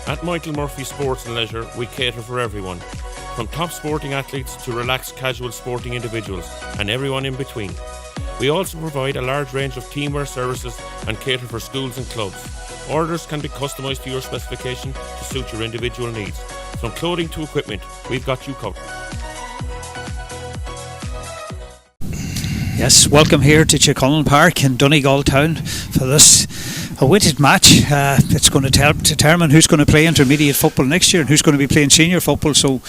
At Michael Murphy Sports and Leisure, we cater for everyone, from top sporting athletes to relaxed casual sporting individuals and everyone in between. We also provide a large range of teamwear services and cater for schools and clubs. Orders can be customised to your specification to suit your individual needs. From clothing to equipment, we've got you covered. Yes, welcome here to Chiccullen Park in Donegal town for this awaited match. It's going to determine who's going to play intermediate football next year and who's going to be playing senior football. So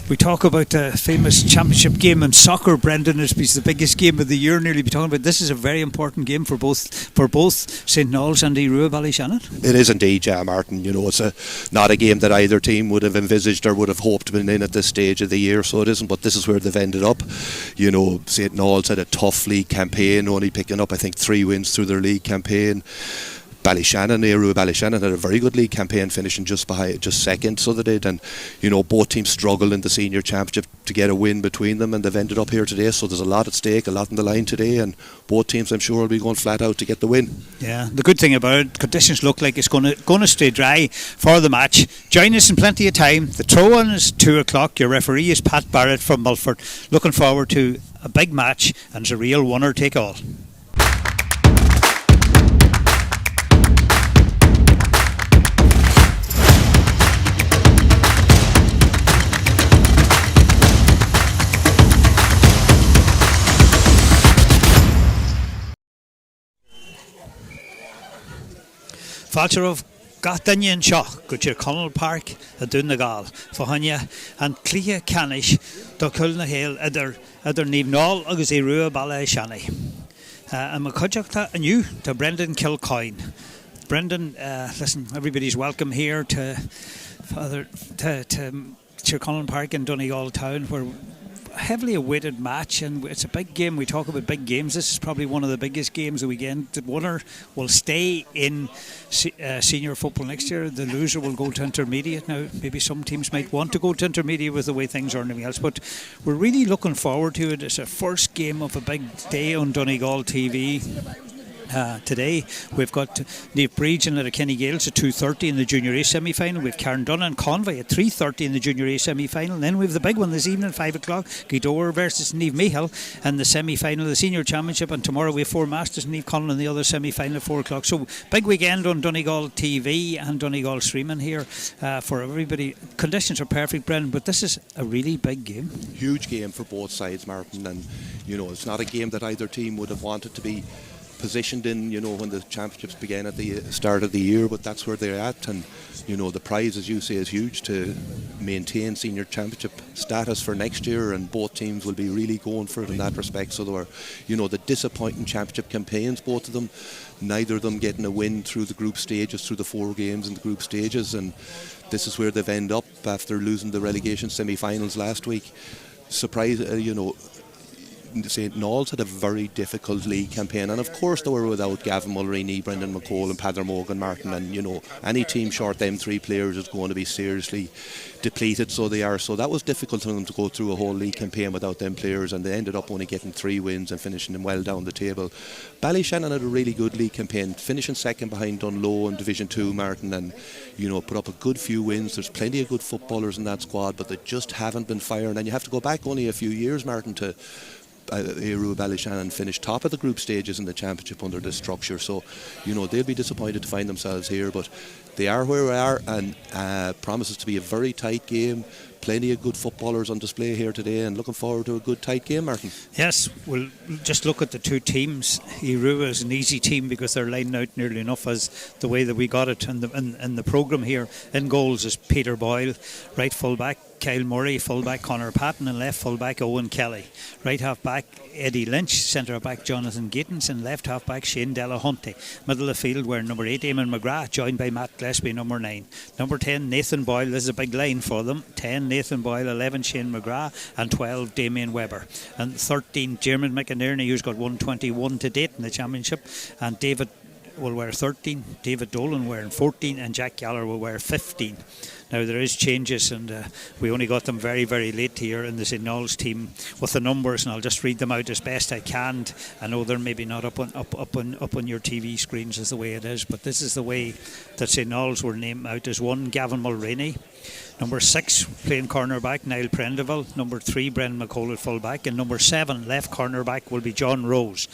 we talk about the famous championship game in soccer. Brendan, is the biggest game of the year. Nearly be talking about this is a very important game for both St Naomh's and Aodh Ruadh Ballyshannon. It is indeed, Martin. You know, it's not a game that either team would have envisaged or would have hoped to be in at this stage of the year. So it isn't. But this is where they've ended up. You know, St Naomh's had a tough league campaign, only picking up I think 3 wins through their league campaign. Ballyshannon, Aodh Ruadh Ballyshannon had a very good league campaign, finishing just second, so they did. And you know, both teams struggled in the senior championship to get a win between them, and they've ended up here today. So there's a lot at stake, a lot on the line today, and both teams, I'm sure, will be going flat out to get the win. Yeah, the good thing about it, conditions look like it's going to stay dry for the match. Join us in plenty of time. The throw-in is 2 o'clock. Your referee is Pat Barrett from Mulford. Looking forward to a big match, and it's a real winner take all. Fáilte of Gatanian Shaw, Gutir Connell Park, a Donegal, Fahanya, and Clia Canish, Doculna Hale, Other Neamnall, Agus Aodh Ruadh Ballyshannon. And Macudjachta and you to Brendan Kilcoyne. Brendan, listen, everybody's welcome here to Chiccullen Park in Donegal town, where heavily awaited match, and it's a big game. We talk about big games. This is probably one of the biggest games of the weekend. The winner will stay in senior football next year. The loser will go to intermediate. Now, maybe some teams might want to go to intermediate with the way things are and everything else, but we're really looking forward to it. It's a first game of a big day on Donegal TV. Today we've got Naomh Bridge and Kenny Gales at 2:30 in the Junior A semi-final. We've Carndonagh and Convoy at 3:30 in the Junior A semi-final. And then we have the big one this evening, 5 o'clock, Gweedore versus Naomh Mihal and the semi-final of the Senior Championship. And tomorrow we have 4 Masters and Naomh Conlon in the other semi-final at 4 o'clock. So big weekend on Donegal TV and Donegal streaming here for everybody. Conditions are perfect, Brendan, but this is a really big game. Huge game for both sides, Martin, and you know, it's not a game that either team would have wanted to be positioned in, you know, when the championships began at the start of the year, but that's where they're at. And you know, the prize, as you say, is huge to maintain senior championship status for next year, and both teams will be really going for it in that respect. So there were, you know, the disappointing championship campaigns, both of them, neither of them getting a win through the group stages, through the 4 games in the group stages, and this is where they've ended up after losing the relegation semi-finals last week. Surprise, you know, St Naomh's had a very difficult league campaign, and of course they were without Gavin Mulroney, Brendan McCall and Padder Morgan Martin, and you know, any team short them 3 players is going to be seriously depleted, so they are. So that was difficult for them to go through a whole league campaign without them players, and they ended up only getting 3 wins and finishing them well down the table. Ballyshannon had a really good league campaign, finishing second behind Dunlow in Division 2, Martin, and you know, put up a good few wins. There's plenty of good footballers in that squad, but they just haven't been firing. And you have to go back only a few years, Martin, to Aodh Ruadh Ballyshannon finished top of the group stages in the championship under this structure. So you know, they'll be disappointed to find themselves here, but they are where we are, and promises to be a very tight game. Plenty of good footballers on display here today, and looking forward to a good tight game, Martin. Yes, we'll just look at the 2 teams. Aodh Ruadh is an easy team because they're lining out nearly enough as the way that we got it in the programme here. In goals is Peter Boyle, right full back Kyle Murray, full back Conor Patton, and left full back Owen Kelly. Right half back Eddie Lynch, centre back Jonathan Gatens, and left half back Shane Delahunty. Middle of the field were number 8 Eamon McGrath, joined by Matt Gillespie, number 9. Number 10 Nathan Boyle, this is a big line for them. 10 Nathan Boyle, 11 Shane McGrath, and 12 Damien Webber. And 13 Jeremy McInerney, who's got 121 to date in the championship, and David will wear 13, David Dolan wearing 14, and Jack Gallagher will wear 15. Now there is changes, and we only got them very, very late here in the St. Noel's team with the numbers, and I'll just read them out as best I can. I know they're maybe not up on your TV screens as the way it is, but this is the way that St. Noel's were named out as 1, Gavin Mulroney. Number 6, playing cornerback, Niall Prendeville. Number 3, Brendan McCall at fullback, and number 7, left cornerback, will be John Rose.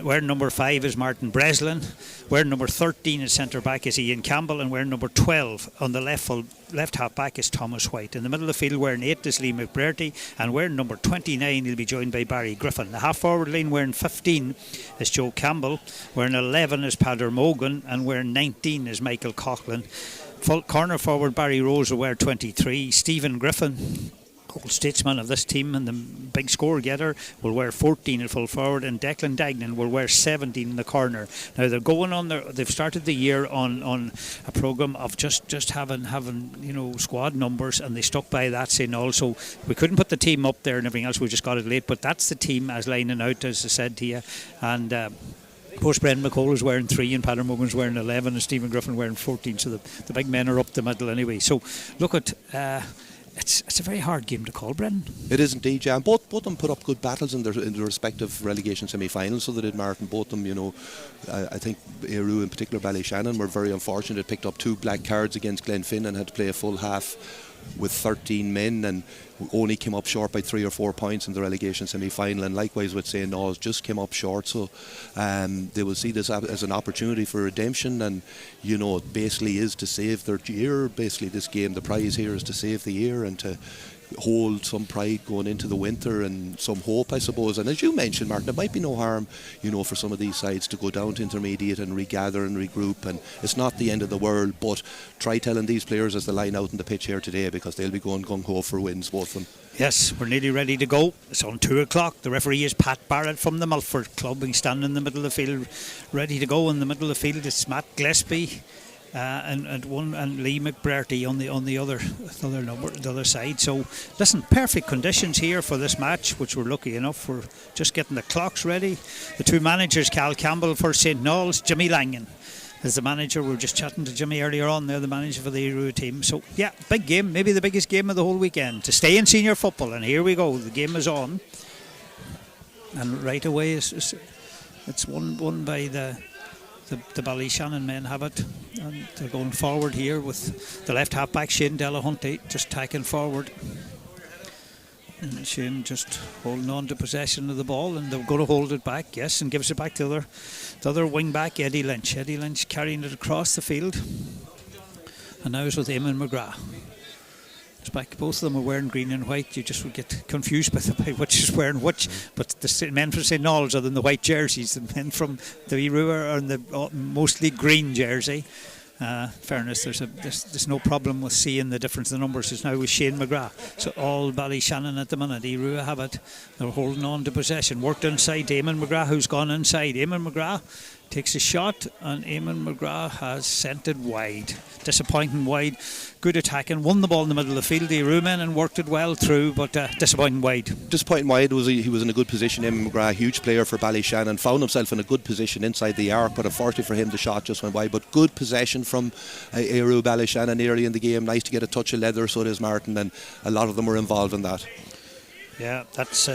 Wearing number 5 is Martin Breslin. Wearing number 13 as centre back is Ian Campbell, and wearing number 12 on the left half back is Thomas White. In the middle of the field, wearing 8 is Lee McBrearty, and wearing number 29 he'll be joined by Barry Griffin. The half forward line, wearing 15 is Joe Campbell, wearing 11 is Padder Mogan, and wearing 19 is Michael Coughlin. Full corner forward Barry Rose will wear 23. Stephen Griffin, old statesman of this team and the big score getter, will wear 14 at full forward, and Declan Dagnan will wear 17 in the corner. Now they're going on they've started the year on a programme of just having squad numbers, and they stuck by that, saying also we couldn't put the team up there and everything else, we just got it late, but that's the team as lining out, as I said to you. And of course, Brendan McCall is wearing 3 and Padder Mogan's wearing 11 and Stephen Griffin wearing 14, so the big men are up the middle anyway. So look at it's a very hard game to call, Brendan. It is indeed, yeah. And both of them put up good battles in their respective relegation semi-finals, so they did, Martin. Both of them, I think Aodh in particular, Ballyshannon, were very unfortunate. It picked up 2 black cards against Glenfin and had to play a full half with 13 men, and only came up short by 3 or 4 points in the relegation semi-final. And likewise with St. Noel's, just came up short. So they will see this as an opportunity for redemption, and it basically is to save their year. Basically, this game, the prize here is to save the year and to hold some pride going into the winter and some hope, I suppose. And as you mentioned, Martin, it might be no harm, for some of these sides to go down to intermediate and regather and regroup, and it's not the end of the world, but try telling these players as they line out on the pitch here today, because they'll be going gung-ho for wins, both of them. Yes, we're nearly ready to go. It's on 2 o'clock. The referee is Pat Barrett from the Mulford Club. He's standing in the middle of the field, ready to go. In the middle of the field it's Matt Gillespie and Lee McBrearty on the other side. So listen, perfect conditions here for this match, which we're lucky enough for, just getting the clocks ready. The 2 managers, Cal Campbell for St. Noel's, Jimmy Langan is the manager. We were just chatting to Jimmy earlier on. They're the manager for the Aodh team. So yeah, big game, maybe the biggest game of the whole weekend to stay in senior football. And here we go, the game is on, and right away it's won by the Ballyshannon men have it, and they're going forward here with the left half back Shane Delahunty just tacking forward, and Shane just holding on to possession of the ball, and they're going to hold it back, yes, and gives it back to the other wing back Eddie Lynch carrying it across the field, and now it's with Eamon McGrath. Back. Both of them are wearing green and white. You just would get confused by which is wearing which. But the men from St. Noel's are in the white jerseys. The men from the Aodh are in the mostly green jersey. Fairness, there's no problem with seeing the difference in the numbers. It's now with Shane McGrath. So all Ballyshannon at the minute. Aodh have it. They're holding on to possession. Worked inside Eamon McGrath, who's gone inside. Eamon McGrath takes a shot, and Eamon McGrath has sent it wide. Disappointing wide. Good attacking. Won the ball in the middle of the field. The Aodh men, and worked it well through, but disappointing wide. Disappointing wide. He was in a good position. Eamon McGrath, huge player for Ballyshannon, found himself in a good position inside the arc, but unfortunately for him the shot just went wide. But good possession from Aodh Ballyshannon early in the game. Nice to get a touch of leather, so it is, Martin, and a lot of them were involved in that. Yeah, that's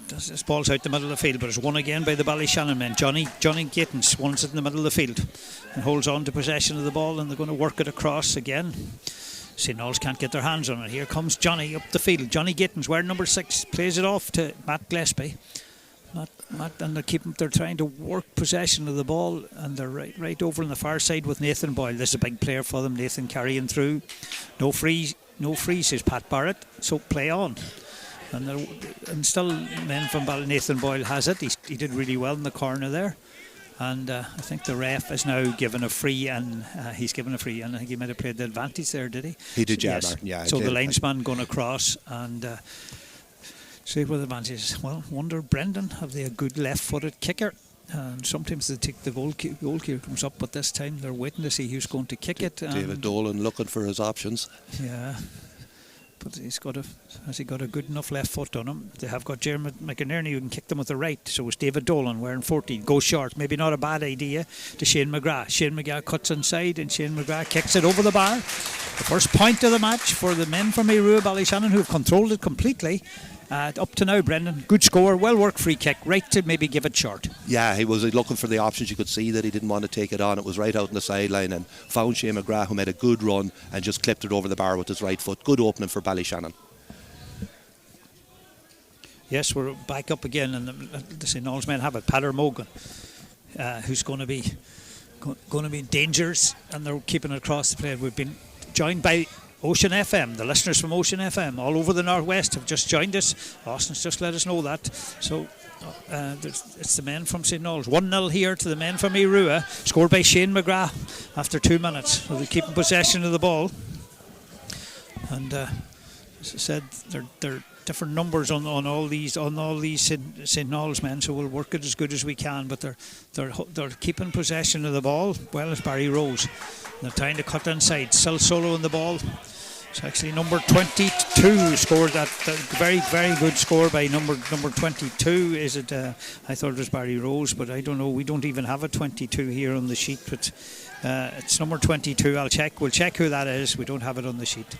this ball's out the middle of the field, but it's won again by the Ballyshannon men. Johnny Gatens wants it in the middle of the field and holds on to possession of the ball, and they're going to work it across again. St. Noel's can't get their hands on it. Here comes Johnny up the field. Johnny Gatens, wearing number 6, plays it off to Matt Gillespie. Matt, and they're trying to work possession of the ball, and they're right over on the far side with Nathan Boyle. This is a big player for them. Nathan carrying through. No freeze, says Pat Barrett. So play on. And still men from Nathan Boyle has it. He did really well in the corner there, and I think the ref is now given a free, and he's given a free, and I think he might have played the advantage there, did he? He did, yeah, yes. Martin, yeah. So the linesman going across, and see where the advantage is. Well, wonder Brendan, have they a good left-footed kicker? And sometimes they take the goalkeeper comes up, but this time they're waiting to see who's going to kick it. David Dolan looking for his options. Yeah. but has he got a good enough left foot on him? They have got Jeremy McInerney who can kick them with the right. So it's David Dolan wearing 14. Goes short. Maybe not a bad idea to Shane McGrath. Shane McGrath cuts inside and Shane McGrath kicks it over the bar. The first point of the match for the men from Aodh Ruadh Ballyshannon, who have controlled it completely. Up to now, Brendan, good score, well worked free kick, right to maybe give it short. Yeah, he was looking for the options. You could see that he didn't want to take it on. It was right out on the sideline and found Shane McGrath, who made a good run and just clipped it over the bar with his right foot. Good opening for Ballyshannon. Yes, we're back up again, and the St. Noel's men have it. Padder Mogan, who's going to be dangerous, and they're keeping it across the plate. We've been joined by Ocean FM, the listeners from Ocean FM all over the northwest have just joined us. Austin's just let us know that. So it's the men from St. Noel's. 1-0 here to the men from Aodh Ruadh, scored by Shane McGrath after 2 minutes. So they're keeping possession of the ball. And as I said, they're different numbers on all these St. Noel's men, so we'll work it as good as we can. But they're keeping possession of the ball. Well, as Barry Rose. They're trying to cut inside. Still solo in the ball. It's actually number 22 scored that very, very good score by number 22. Is it? I thought it was Barry Rose, but I don't know. We don't even have a 22 here on the sheet. But it's number 22. I'll check. We'll check who that is. We don't have it on the sheet.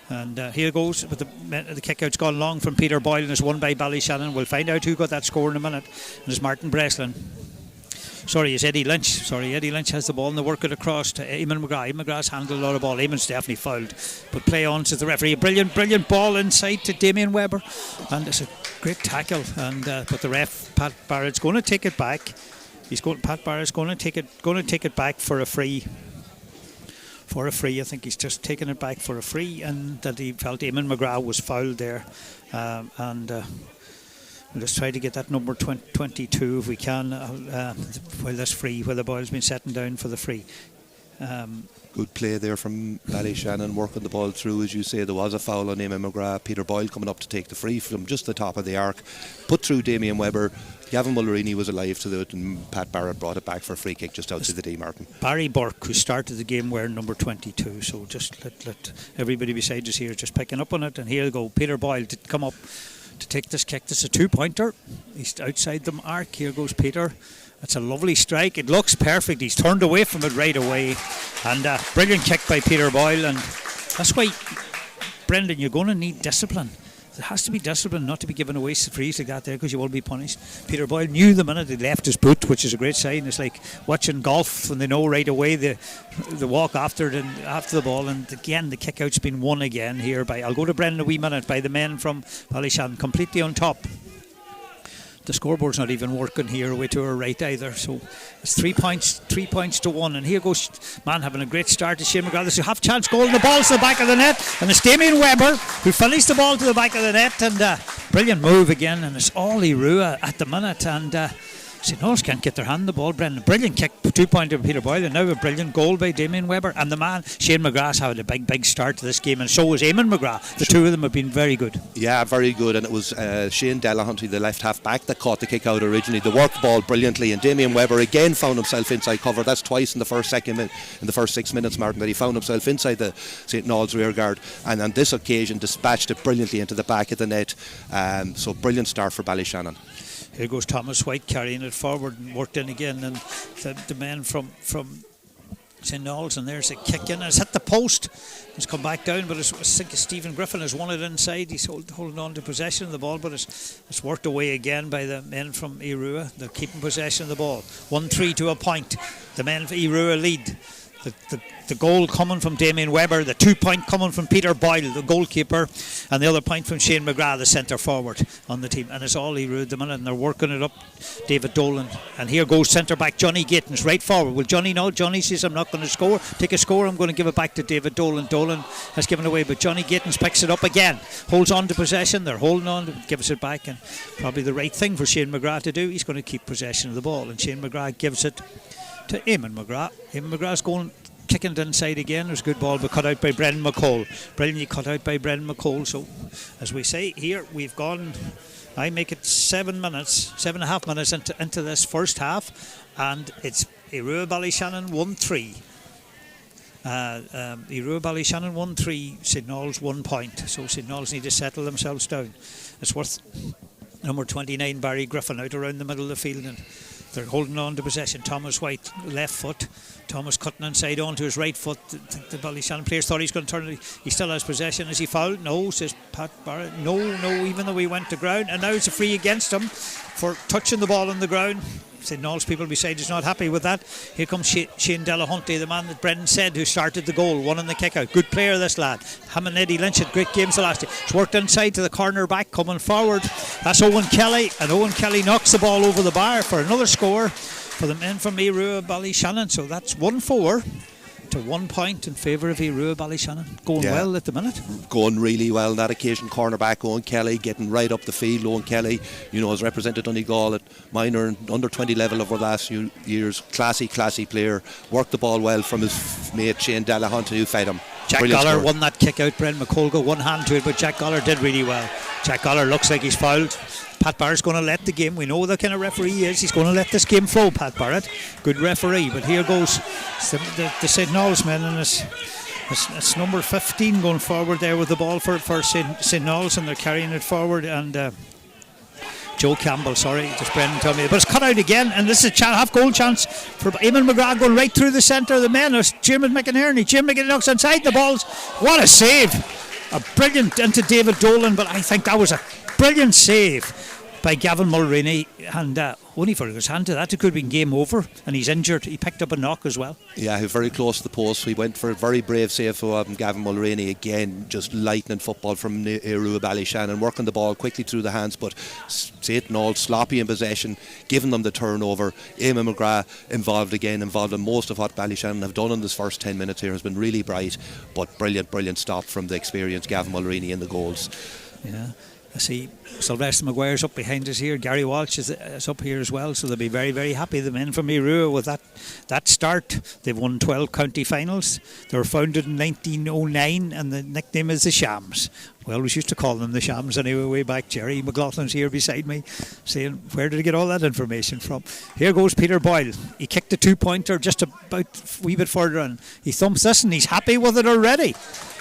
And here goes, but the kick-out's gone long from Peter Boyle and is won by Ballyshannon. We'll find out who got that score in a minute. And it's Martin Breslin. Sorry, it's Eddie Lynch. Sorry, Eddie Lynch has the ball and they work it across to Eamon McGrath. Eamon McGrath's handled a lot of ball. Eamon's definitely fouled. But play on, says the referee. A brilliant ball inside to Damien Webber. And it's a great tackle. And but the ref, Pat Barrett's going to take it back. Pat Barrett's going to take it back for a free. I think he's just taken it back for a free, and that he felt Eamon McGrath was fouled there. We'll just try to get that number 22 if we can while that's free, while the ball's been setting down for the free. Good play there from Ballyshannon, working the ball through. As you say, there was a foul on Eamon McGrath. Peter Boyle coming up to take the free from just the top of the arc, put through Damien Webber. Gavin Mullerini was alive to it, and Pat Barrett brought it back for a free kick just outside the D, Martin. Barry Burke, who started the game wearing number 22, so just let everybody beside us here just picking up on it. And here we go, Peter Boyle to come up to take this kick. This is a 2-pointer. He's outside the arc. Here goes Peter. It's a lovely strike. It looks perfect. He's turned away from it right away. And brilliant kick by Peter Boyle. And that's why, Brendan, you're going to need discipline. There has to be discipline not to be given away frees like that there, because you will be punished. Peter Boyle knew the minute he left his boot, which is a great sign. It's like watching golf when they know right away the walk after the ball. And again, the kick out's been won again here by, I'll go to Brendan a wee minute, by the men from Ballyshannon, completely on top. The scoreboard's not even working here away to our right either, so it's 3 points to 1. And here goes man having a great start to Shane McGrath. There's a half chance goal, and the ball's to the back of the net, and it's Damien Webber who finished the ball to the back of the net. And brilliant move again, and it's all Aodh Ruadh at the minute. And St. Noel's can't get their hand on the ball. Brendan, brilliant kick, 2-pointer from Peter Boyle, and now a brilliant goal by Damien Webber. And the man, Shane McGrath's had a big start to this game, and so was Eamon McGrath. The two of them have been very good. Yeah, very good. And it was Shane Delahunty, the left half back, that caught the kick out originally. They worked the ball brilliantly, and Damien Webber again found himself inside cover. That's twice in the first 6 minutes, Martin, that he found himself inside the St. Noel's rear guard, and on this occasion dispatched it brilliantly into the back of the net. So brilliant start for Ballyshannon. Here goes Thomas White carrying it forward and worked in again, and the men from St. Noel's, and there's a kick in, and it's hit the post. It's come back down, but I think Stephen Griffin has won it inside. He's holding on to possession of the ball, but it's worked away again by the men from Aodh Ruadh. They're keeping possession of the ball. 1-3 to a point. The men from Aodh Ruadh lead. The goal coming from Damien Webber, the 2-point coming from Peter Boyle, the goalkeeper, and the other point from Shane McGrath, the centre forward on the team. And it's all Aodh Ruadh at the minute, and they're working it up. David Dolan, and here goes centre back Johnny Gatens right forward. Will Johnny know? Johnny says, I'm not going to take a score, I'm going to give it back to David Dolan. Dolan has given away, but Johnny Gatens picks it up again, holds on to possession. They're holding on to, gives it back, and probably the right thing for Shane McGrath to do. He's going to keep possession of the ball, and Shane McGrath gives it to Eamon McGrath. Eamon McGrath's going, kicking it inside again. There's a good ball, but cut out by Brendan McCall. Brilliantly cut out by Brendan McCall. So, as we say here, we've gone, I make it 7.5 minutes into this first half, and it's Aodh Ruadh Ballyshannon 1-3. Ruadh Ballyshannon 1-3, St Naomh's 1 point. So St Naomh's need to settle themselves down. It's worth number 29 Barry Griffin out around the middle of the field, and they're holding on to possession. Thomas White, left foot. Thomas cutting inside onto his right foot. The Ballyshannon players thought he's going to turn it. He still has possession. Is he fouled? No, says Pat Barrett. No, even though he went to ground. And now it's a free against him for touching the ball on the ground. St Naomh's people beside is not happy with that. Here comes Shane Delahunty, the man that Brendan said who started the goal, won in the kick out. Good player, this lad. Him and Eddie Lynch had great games the last year. It's worked inside to the corner back, coming forward. That's Owen Kelly, and Owen Kelly knocks the ball over the bar for another score for the men from Ruadh Ballyshannon. So that's 1-4 to 1 point in favour of Ruadh Ballyshannon. Going well at the minute. Going really well on that occasion. Cornerback Owen Kelly getting right up the field. Owen Kelly, has represented Donegal at minor and under 20 level over the last few years. Classy player. Worked the ball well from his mate Shane Delahunty who fed him. Jack Goller won that kick out. Brendan McColga one hand to it, but Jack Goller did really well. Jack Goller looks like he's fouled. Pat Barrett's going to let the game. We know the kind of referee he is. He's going to let this game flow, Pat Barrett. Good referee. But here goes the St Naomh's men, and it's number 15 going forward there with the ball for St Naomh's, and they're carrying it forward. And Joe Campbell, sorry, just Brendan told me. But it's cut out again, and this is a half-goal chance for Eamon McGrath going right through the centre of the men. It's Jim McInerney. Jim McInerney knocks inside the balls. What a save! A brilliant into David Dolan, but I think that was a brilliant save by Gavin Mulroney, and only for his hand to that, it could have been game over, and he's injured. He picked up a knock as well. Yeah, he was very close to the post. He went for a very brave save from Gavin Mulroney. Again, just lightning football from Ruadh Ballyshannon, working the ball quickly through the hands, but St Naomh sloppy in possession, giving them the turnover. Eamon McGrath involved in most of what Ballyshannon have done in this first 10 minutes here. Has been really bright, but brilliant stop from the experienced Gavin Mulroney in the goals. Yeah. I see Sylvester Maguire's up behind us here. Gary Walsh is up here as well, so they'll be very, very happy, the men from Ruadh, with that start. They've won 12 county finals. They were founded in 1909, and the nickname is the Shams. We always used to call them the Shams anyway, way back. Jerry McLaughlin's here beside me saying, where did he get all that information from? Here goes Peter Boyle. He kicked a 2-pointer just about a wee bit further, and he thumps this, and he's happy with it already.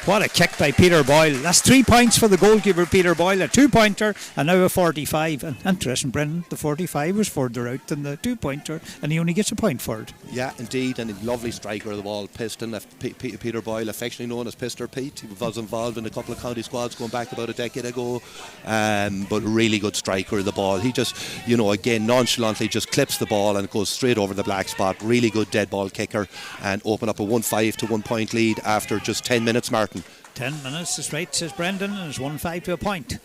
What a kick by Peter Boyle. That's 3 points for the goalkeeper Peter Boyle. A 2-pointer and now a 45. And interesting, Brendan, the 45 was further out than the 2-pointer, and he only gets a point for it. Yeah, indeed, and a lovely striker of the ball, Piston. Peter Boyle, affectionately known as Pister Pete. He was involved in a couple of county squads going back about a decade ago, but really good striker of the ball. He just, again, nonchalantly just clips the ball and it goes straight over the black spot. Really good dead ball kicker, and open up a 1-5 to 1 point lead after just 10 minutes, Martin. 10 minutes is right, says Brendan, and it's 1-5 to a point.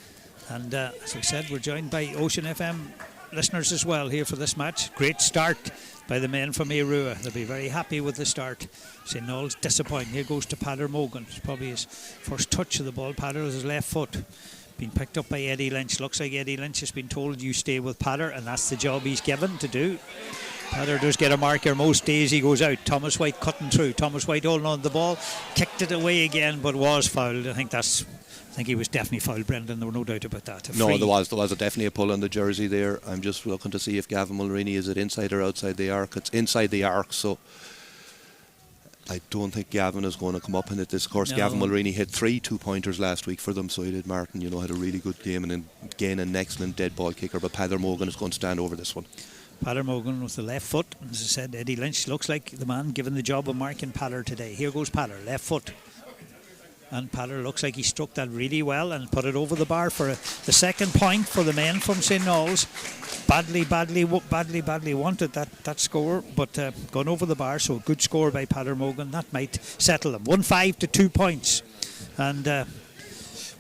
And as we said, we're joined by Ocean FM listeners as well here for this match. Great start by the men from Ruadh. They'll be very happy with the start. St Naomh's disappointing. Here goes to Padder Mogan. It's probably his first touch of the ball. Padder with his left foot. Been picked up by Eddie Lynch. Looks like Eddie Lynch has been told you stay with Padder, and that's the job he's given to do. Padder does get a marker most days. He goes out. Thomas White cutting through. Thomas White holding on to the ball, kicked it away again, but was fouled. I think he was definitely fouled, Brendan. There were no doubt about that. No, there was definitely a pull on the jersey there. I'm just looking to see if Gavin Mulroney is it inside or outside the arc. It's inside the arc, so I don't think Gavin is going to come up in it. This course, no. Gavin Mulroney hit 3 2-pointers last week for them, so he did. Martin, had a really good game, and again an excellent dead ball kicker. But Padder Mogan is going to stand over this one. Padder Mogan with the left foot. As I said, Eddie Lynch looks like the man given the job of marking Padder today. Here goes Padder, left foot. And Padder looks like he struck that really well and put it over the bar for the second point for the men from St Naomh's. Badly wanted that score, but gone over the bar, so a good score by Padder Mogan. That might settle them. 1-5 to 2 points. And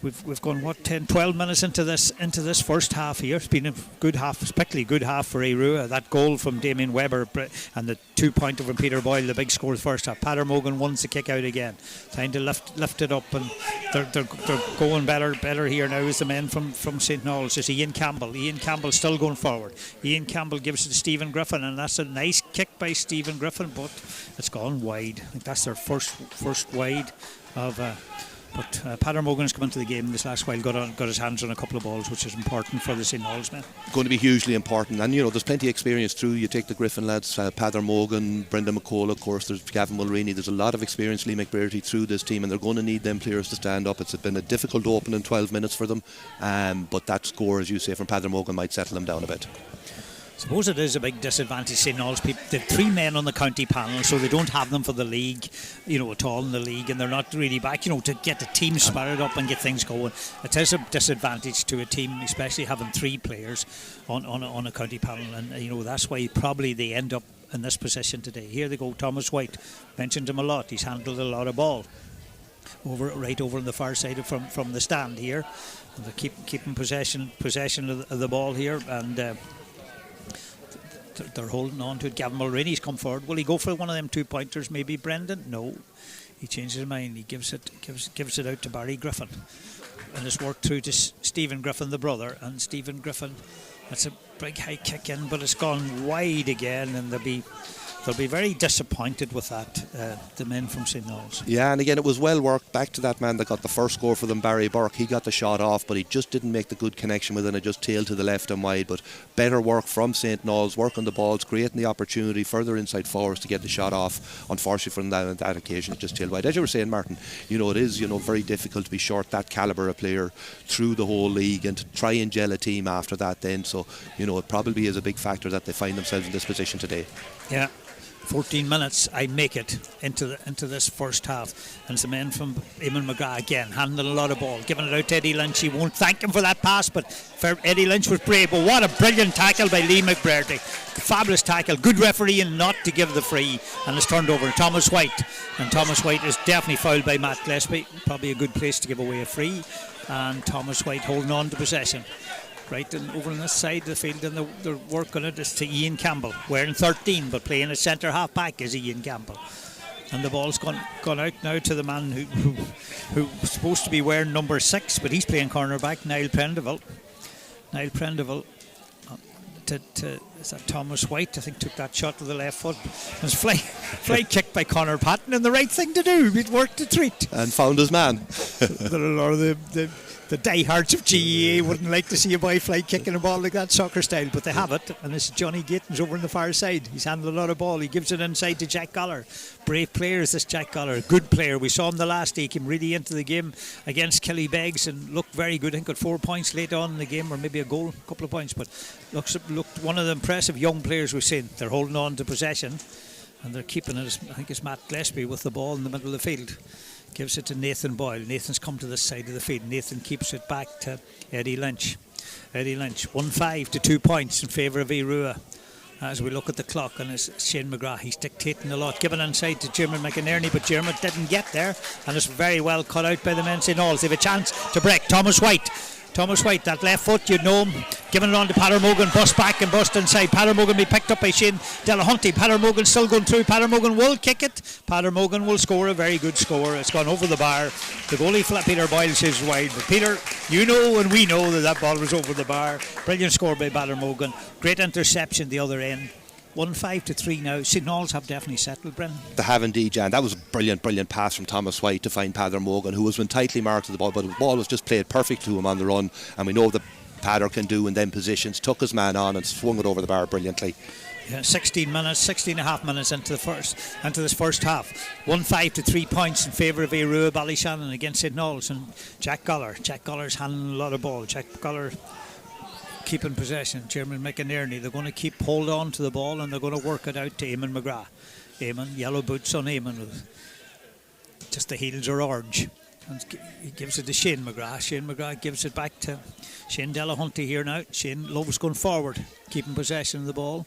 We've gone 12 minutes into this first half here. It's been a good half, particularly good half for Ruadh. That goal from Damien Webber and the 2-pointer from Peter Boyle, the big score of the first half. Padder Mogan wants the kick out again, trying to lift it up, and they're going better here now as the men from St Naomh's. It's Ian Campbell. Ian Campbell still going forward. Ian Campbell gives it to Stephen Griffin, and that's a nice kick by Stephen Griffin, but it's gone wide. I think that's their first wide of But Padder Morgan's come into the game this last while, got his hands on a couple of balls, which is important for the St. Noel's men. Going to be hugely important, and there's plenty of experience through. You take the Griffin lads, Padder Morgan, Brendan McCall, of course, there's Gavin Mulroney, there's a lot of experience, Lee McBrearty through this team, and they're going to need them players to stand up. It's been a difficult opening 12 minutes for them, but that score, as you say, from Padder Morgan might settle them down a bit. I suppose it is a big disadvantage. St. Noel's people, they've 3 men on the county panel, so they don't have them for the league, at all in the league, and they're not really back, to get the team spirited up and get things going. It is a disadvantage to a team, especially having 3 players on a county panel, and that's why probably they end up in this position today. Here they go. Thomas White, mentioned him a lot. He's handled a lot of ball right over on the far side from the stand here. And they're keeping possession of the ball here, and they're holding on to it. Gavin Mulroney's come forward. Will he go for one of them 2-pointers? Maybe Brendan? No. He changes his mind. He gives it out to Barry Griffin, and it's worked through to Stephen Griffin, the brother. And Stephen Griffin, that's a big high kick in, but it's gone wide again, and they'll be very disappointed with that, the men from St. Noel's. Yeah, and again, it was well worked. Back to that man that got the first score for them, Barry Burke. He got the shot off, but he just didn't make the good connection with it, and it just tailed to the left and wide. But better work from St. Noel's, working the balls, creating the opportunity further inside forwards to get the shot off. Unfortunately, from that occasion, it just tailed wide. As you were saying, Martin, it is very difficult to be short that calibre of player through the whole league, and to try and gel a team after that then. So, it probably is a big factor that they find themselves in this position today. Yeah. 14 minutes, I make it into this first half, and it's the men from Eamon McGrath again handling a lot of ball, giving it out to Eddie Lynch. He won't thank him for that pass, but Eddie Lynch was brave. But what a brilliant tackle by Lee McBrearty, fabulous tackle, good refereeing not to give the free, and it's turned over to Thomas White, and Thomas White is definitely fouled by Matt Gillespie. Probably a good place to give away a free, and Thomas White holding on to possession. Right, and over on this side of the field, and they're working it. It's to Ian Campbell, wearing 13, but playing a centre half back is Ian Campbell. And the ball's gone out now to the man who's supposed to be wearing number 6, but he's playing cornerback, Niall Prendeville. Is that Thomas White? I think took that shot to the left foot. It was fly kick by Conor Patton, and the right thing to do. It worked a treat. And found his man. There are a lot of the diehards of GEA wouldn't like to see a boy fly kicking a ball like that, soccer style, but they have it, and it's Johnny Gatons over on the far side. He's handled a lot of ball. He gives it inside to Jack Goller. Brave player is this Jack Goller, good player. We saw him the last day. He came really into the game against Killybegs and looked very good. I think got 4 points late on in the game, or maybe a goal, a couple of points, but looked one of the impressive young players we've seen. They're holding on to possession, and they're keeping it. I think it's Matt Gillespie with the ball in the middle of the field. Gives it to Nathan Boyle. Nathan's come to this side of the field. Nathan keeps it back to Eddie Lynch. 1-5 to 2 points in favour of Aodh Ruadh. As we look at the clock, and it's Shane McGrath, he's dictating a lot, giving inside to Jeremy McInerney, but Jeremy didn't get there, and it's very well cut out by the men St. Noel's. They have a chance to break. Thomas White, that left foot, you'd know him, giving it on to Padder Morgan, bust back and bust inside. Padder Morgan be picked up by Shane Delahunty. Padder Morgan still going through. Padder Morgan will kick it. Padder Morgan will score, a very good score. It's gone over the bar. The goalie, Peter Boyle, says wide, but Peter, you know and we know that ball was over the bar. Brilliant score by Padder Morgan. Great interception the other end. 1-5 to 3 now. St. Noel's have definitely settled, Brendan. They have indeed, Jan. That was a brilliant pass from Thomas White to find Padder Morgan, who has been tightly marked to the ball, but the ball was just played perfect to him on the run, and we know that Padder can do in them positions. Took his man on and swung it over the bar brilliantly. Yeah, 16 and a half minutes into this first half. 1-5 to 3 points in favour of Aodh Ruadh Ballyshannon against St. Noel's, and Jack Goller's handling a lot of ball. Jack Goller keeping possession. Jeremy McInerney, they're going to keep hold on to the ball, and they're going to work it out to Eamon McGrath. Yellow boots on Eamon, just the heels are orange, and he gives it to Shane McGrath gives it back to Shane Delahunty here now. Shane loves going forward, keeping possession of the ball.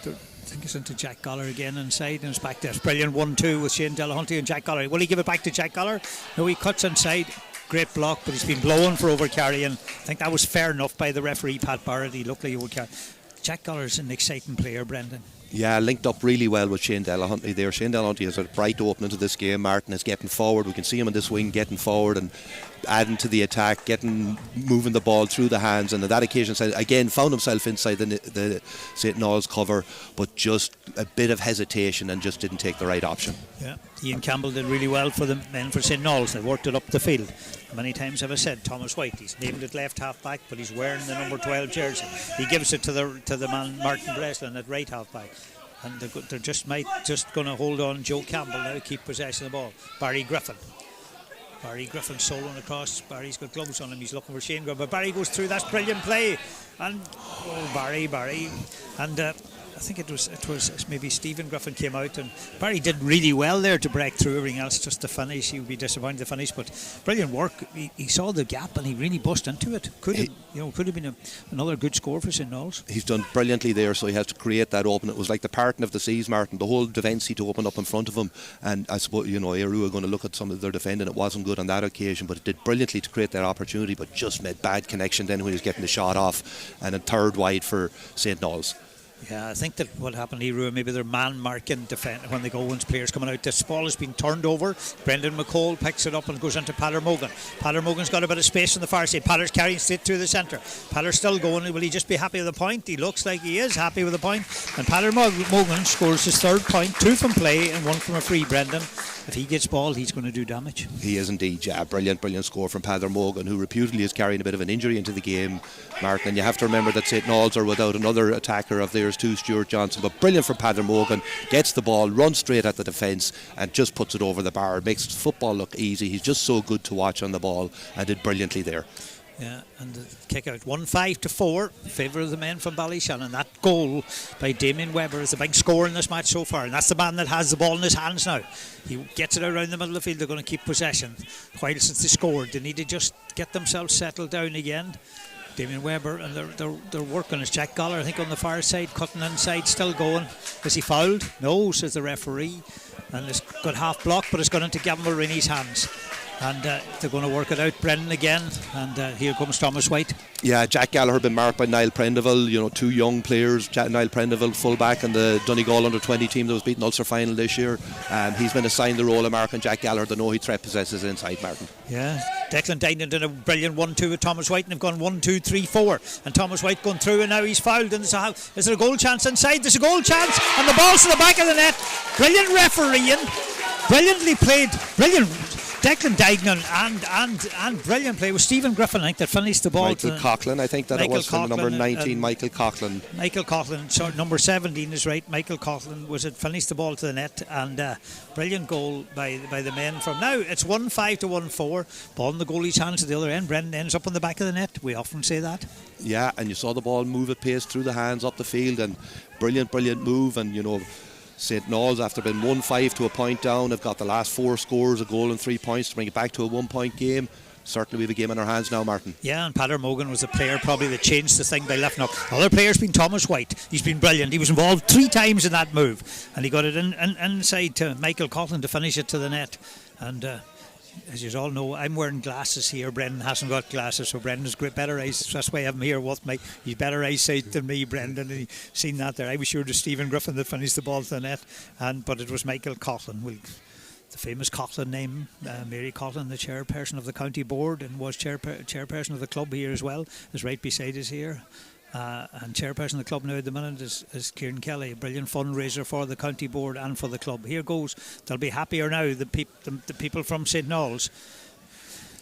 I think it's into Jack Goller again inside, and it's back there. It's brilliant 1-2 with Shane Delahunty and Jack Goller. Will he give it back to Jack Goller? No, he cuts inside. Great block, but he's been blown for overcarrying. I think that was fair enough by the referee, Pat Barrett. He looked like he would carry. Jack Goller's an exciting player, Brendan. Yeah, linked up really well with Shane Delahunty there. Shane Delahunty has a bright opening to this game. Martin is getting forward. We can see him in this wing getting forward, and adding to the attack, moving the ball through the hands, and on that occasion again found himself inside the St. Noel's cover, but just a bit of hesitation and just didn't take the right option. Yeah, Ian Campbell did really well for the men for St. Noel's. They worked it up the field. Many times have I said Thomas White, he's named it left half back, but he's wearing the number 12 jersey. He gives it to the man Martin Breslin at right half back, and they're just going to hold on Joe Campbell now to keep possession of the ball. Barry Griffin soloing across. Barry's got gloves on him, he's looking for Shane Griffin, but Barry goes through. That's brilliant play, and Barry and I think it was maybe Stephen Griffin came out, and Barry did really well there to break through. Everything else just to finish, he would be disappointed to finish, but brilliant work. He saw the gap and he really bust into it. Could have been another good score for St. Noel's. He's done brilliantly there, so he has to create that open. It was like the parting of the seas, Martin. The whole defence had to open up in front of him, and I suppose Aodh are going to look at some of their defending. It wasn't good on that occasion, but it did brilliantly to create that opportunity, but just made bad connection then when he was getting the shot off, and a third wide for St. Noel's. Yeah, I think that what happened to Ruadh, maybe they're man marking defend when they go, when players coming out. This ball has been turned over. Brendan McCall picks it up and goes into Paller Mogan. Paller Mogan's got a bit of space on the far side. Paller's carrying straight through the centre. Paller's still going. Will he just be happy with the point? He looks like he is happy with the point. And Paller Mogan scores his third point, 2 from play and 1 from a free. Brendan, if he gets ball, he's going to do damage. He is indeed, yeah. Brilliant score from Paller Mogan, who reputedly is carrying a bit of an injury into the game, Martin. And you have to remember that St. Noel's are without another attacker of theirs too, Stuart Johnson. But brilliant for Paller Mogan. Gets the ball, runs straight at the defence, and just puts it over the bar. Makes football look easy. He's just so good to watch on the ball, and did brilliantly there. Yeah, and the kick out 1-5-4 in favour of the men from Ballyshannon. That goal by Damien Webber is the big score in this match so far, and that's the man that has the ball in his hands now. He gets it around the middle of the field. They're going to keep possession. While since they scored, they need to just get themselves settled down again. Damien Webber, and they're working as Jack Goller, I think, on the far side, cutting inside, still going. Is he fouled? No, says the referee. And it's got half blocked, but it's gone into Gavin Mulroney's hands. And they're going to work it out. Brendan again, and here comes Thomas White. Yeah, Jack Gallagher been marked by Niall Prendeville, 2 young players. Niall Prendeville, full-back, and the Donegal under-20 team that was beaten Ulster final this year. He's been assigned the role of marking Jack Gallagher. The no-hit threat possesses inside, Martin. Yeah, Declan Dignan did a brilliant 1-2 with Thomas White, and they've gone 1-2-3-4. And Thomas White going through, and now he's fouled. And is there a goal chance inside? There's a goal chance, and the ball's to the back of the net. Brilliant refereeing, brilliantly played, brilliant. Declan Dignan and brilliant play with Stephen Griffin, I think, that finished the ball. Michael Coughlin, I think that it was from number 19, Michael Coughlin. Michael Coughlin, so number 17 is right. Michael Coughlin was it finished the ball to the net, and brilliant goal by the men from. Now it's 1-5-1-4. Ball in the goalie's hands at the other end. Brendan ends up on the back of the net. We often say that. Yeah, and you saw the ball move at pace through the hands up the field, and brilliant move, and St. Noel's, after being 1-5 to a point down, have got the last 4 scores, a goal and 3 points to bring it back to a 1-point game. Certainly we have a game in our hands now, Martin. Yeah, and Paller Mogan was a player probably that changed the thing by lifting up. The other player's been Thomas White. He's been brilliant. He was involved 3 times in that move, and he got it inside to Michael Coughlin to finish it to the net. And as you all know, I'm wearing glasses here. Brendan hasn't got glasses, so Brendan's better eyes. That's why I have him here with me. He's better eyesight than me, Brendan, and he's seen that there. I was sure it was Stephen Griffin that finished the ball to the net, but it was Michael Coughlin. The famous Coughlin name, Mary Coughlin, the chairperson of the county board, and was chairperson of the club here as well, is right beside us here. And chairperson of the club now at the minute is Kieran Kelly, a brilliant fundraiser for the county board and for the club. Here goes, they'll be happier now, the people from St. Noel's.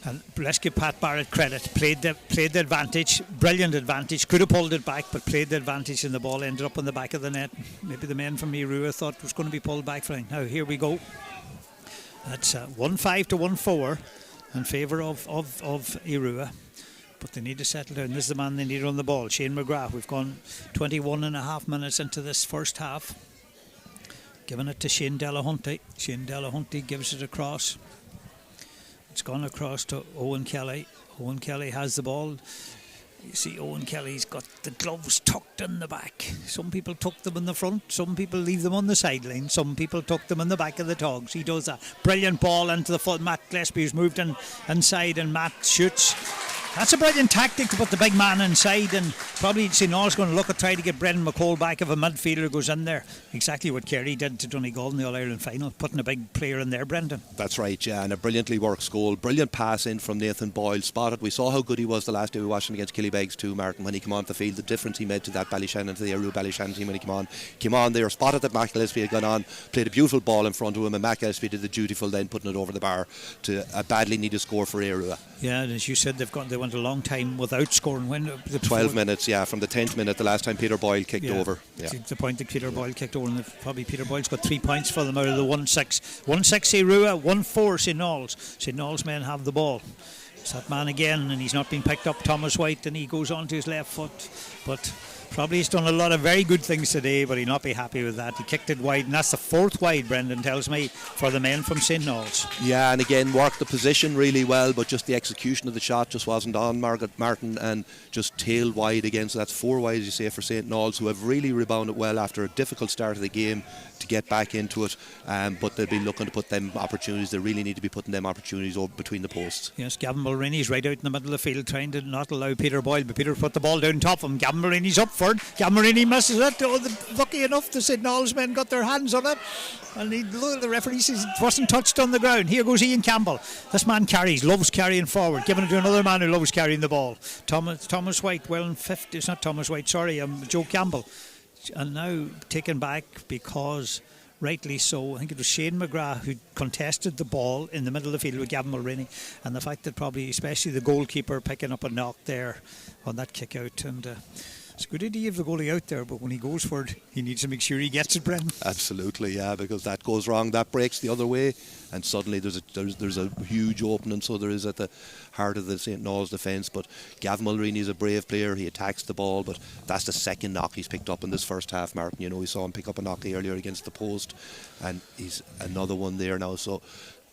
And let's give Pat Barrett credit. Played the advantage, brilliant advantage. Could have pulled it back, but played the advantage, and the ball ended up on the back of the net. Maybe the men from Ruadh thought it was going to be pulled back for him. Now here we go. That's 1-5-1-4 in favour of Ruadh. But they need to settle down. This is the man they need on the ball, Shane McGrath. We've gone 21 and a half minutes into this first half. Giving it to Shane Delahunty. Shane Delahunty gives it across. It's gone across to Owen Kelly. Owen Kelly has the ball. You see Owen Kelly's got the gloves tucked in the back. Some people tuck them in the front, some people leave them on the sideline, some people tuck them in the back of the togs. He does that. Brilliant ball into the foot. Matt Gillespie has moved inside, and Matt shoots. That's a brilliant tactic to put the big man inside, and probably St. Noel's going to look at trying to get Brendan McCall back if a midfielder goes in there. Exactly what Kerry did to Donegal in the All-Ireland final, putting a big player in there, Brendan. That's right, yeah, and a brilliantly worked goal. Brilliant pass in from Nathan Boyle, spotted. We saw how good he was the last day we watched him against Killybegs too, Martin, when he came onto the field, the difference he made to that Ballyshannon, to the Aodh Ruadh Ballyshannon team when he came on there, spotted that Mac Gillespie had gone on, played a beautiful ball in front of him, and Mac Gillespie did the dutiful then putting it over the bar to a badly needed score for Aodh Ruadh. Yeah, and as you said, they went a long time without scoring. When 12 minutes, yeah, from the 10th minute, the last time Peter Boyle kicked over. Yeah. The point that Peter Boyle kicked over, and probably Peter Boyle's got 3 points for them out of the 1-6. 1-6 Aodh Ruadh, 1-4 St. Noel's. St. Noel's men have the ball. It's that man again, and he's not been picked up, Thomas White, and he goes on to his left foot. But probably he's done a lot of very good things today, but he'll not be happy with that. He kicked it wide, and that's the 4th wide, Brendan tells me, for the men from St. Noel's. Yeah, and again, worked the position really well, but just the execution of the shot just wasn't on Martin, and just tailed wide again. So that's 4 wide, as you say, for St. Noel's, who have really rebounded well after a difficult start of the game to get back into it. But they'll be looking to put them opportunities. They really need to be putting them opportunities over between the posts. Yes, Gavin Mulroney's right out in the middle of the field trying to not allow Peter Boyle, but Peter put the ball down top of him. Gavin Mulroney's up for it. Gavin Mulroney misses it. Lucky enough, the St. Noel's men got their hands on it, and the referee says it wasn't touched on the ground. Here goes Ian Campbell. This man loves carrying forward, giving it to another man who loves carrying the ball. Thomas White, well in 50, it's not Thomas White, sorry, Joe Campbell. And now taken back because, rightly so, I think it was Shane McGrath who contested the ball in the middle of the field with Gavin Mulroney, and the fact that probably especially the goalkeeper picking up a knock there on that kick out, and it's a good idea of the goalie out there, but when he goes for it, he needs to make sure he gets it, Brendan. Absolutely, yeah, because that goes wrong, that breaks the other way, and suddenly there's a huge opening. So there is at the heart of the St. Noel's defence. But Gavin Mulroney is a brave player. He attacks the ball, but that's the second knock he's picked up in this first half, Martin. You know, we saw him pick up a knock earlier against the post, and he's another one there now. So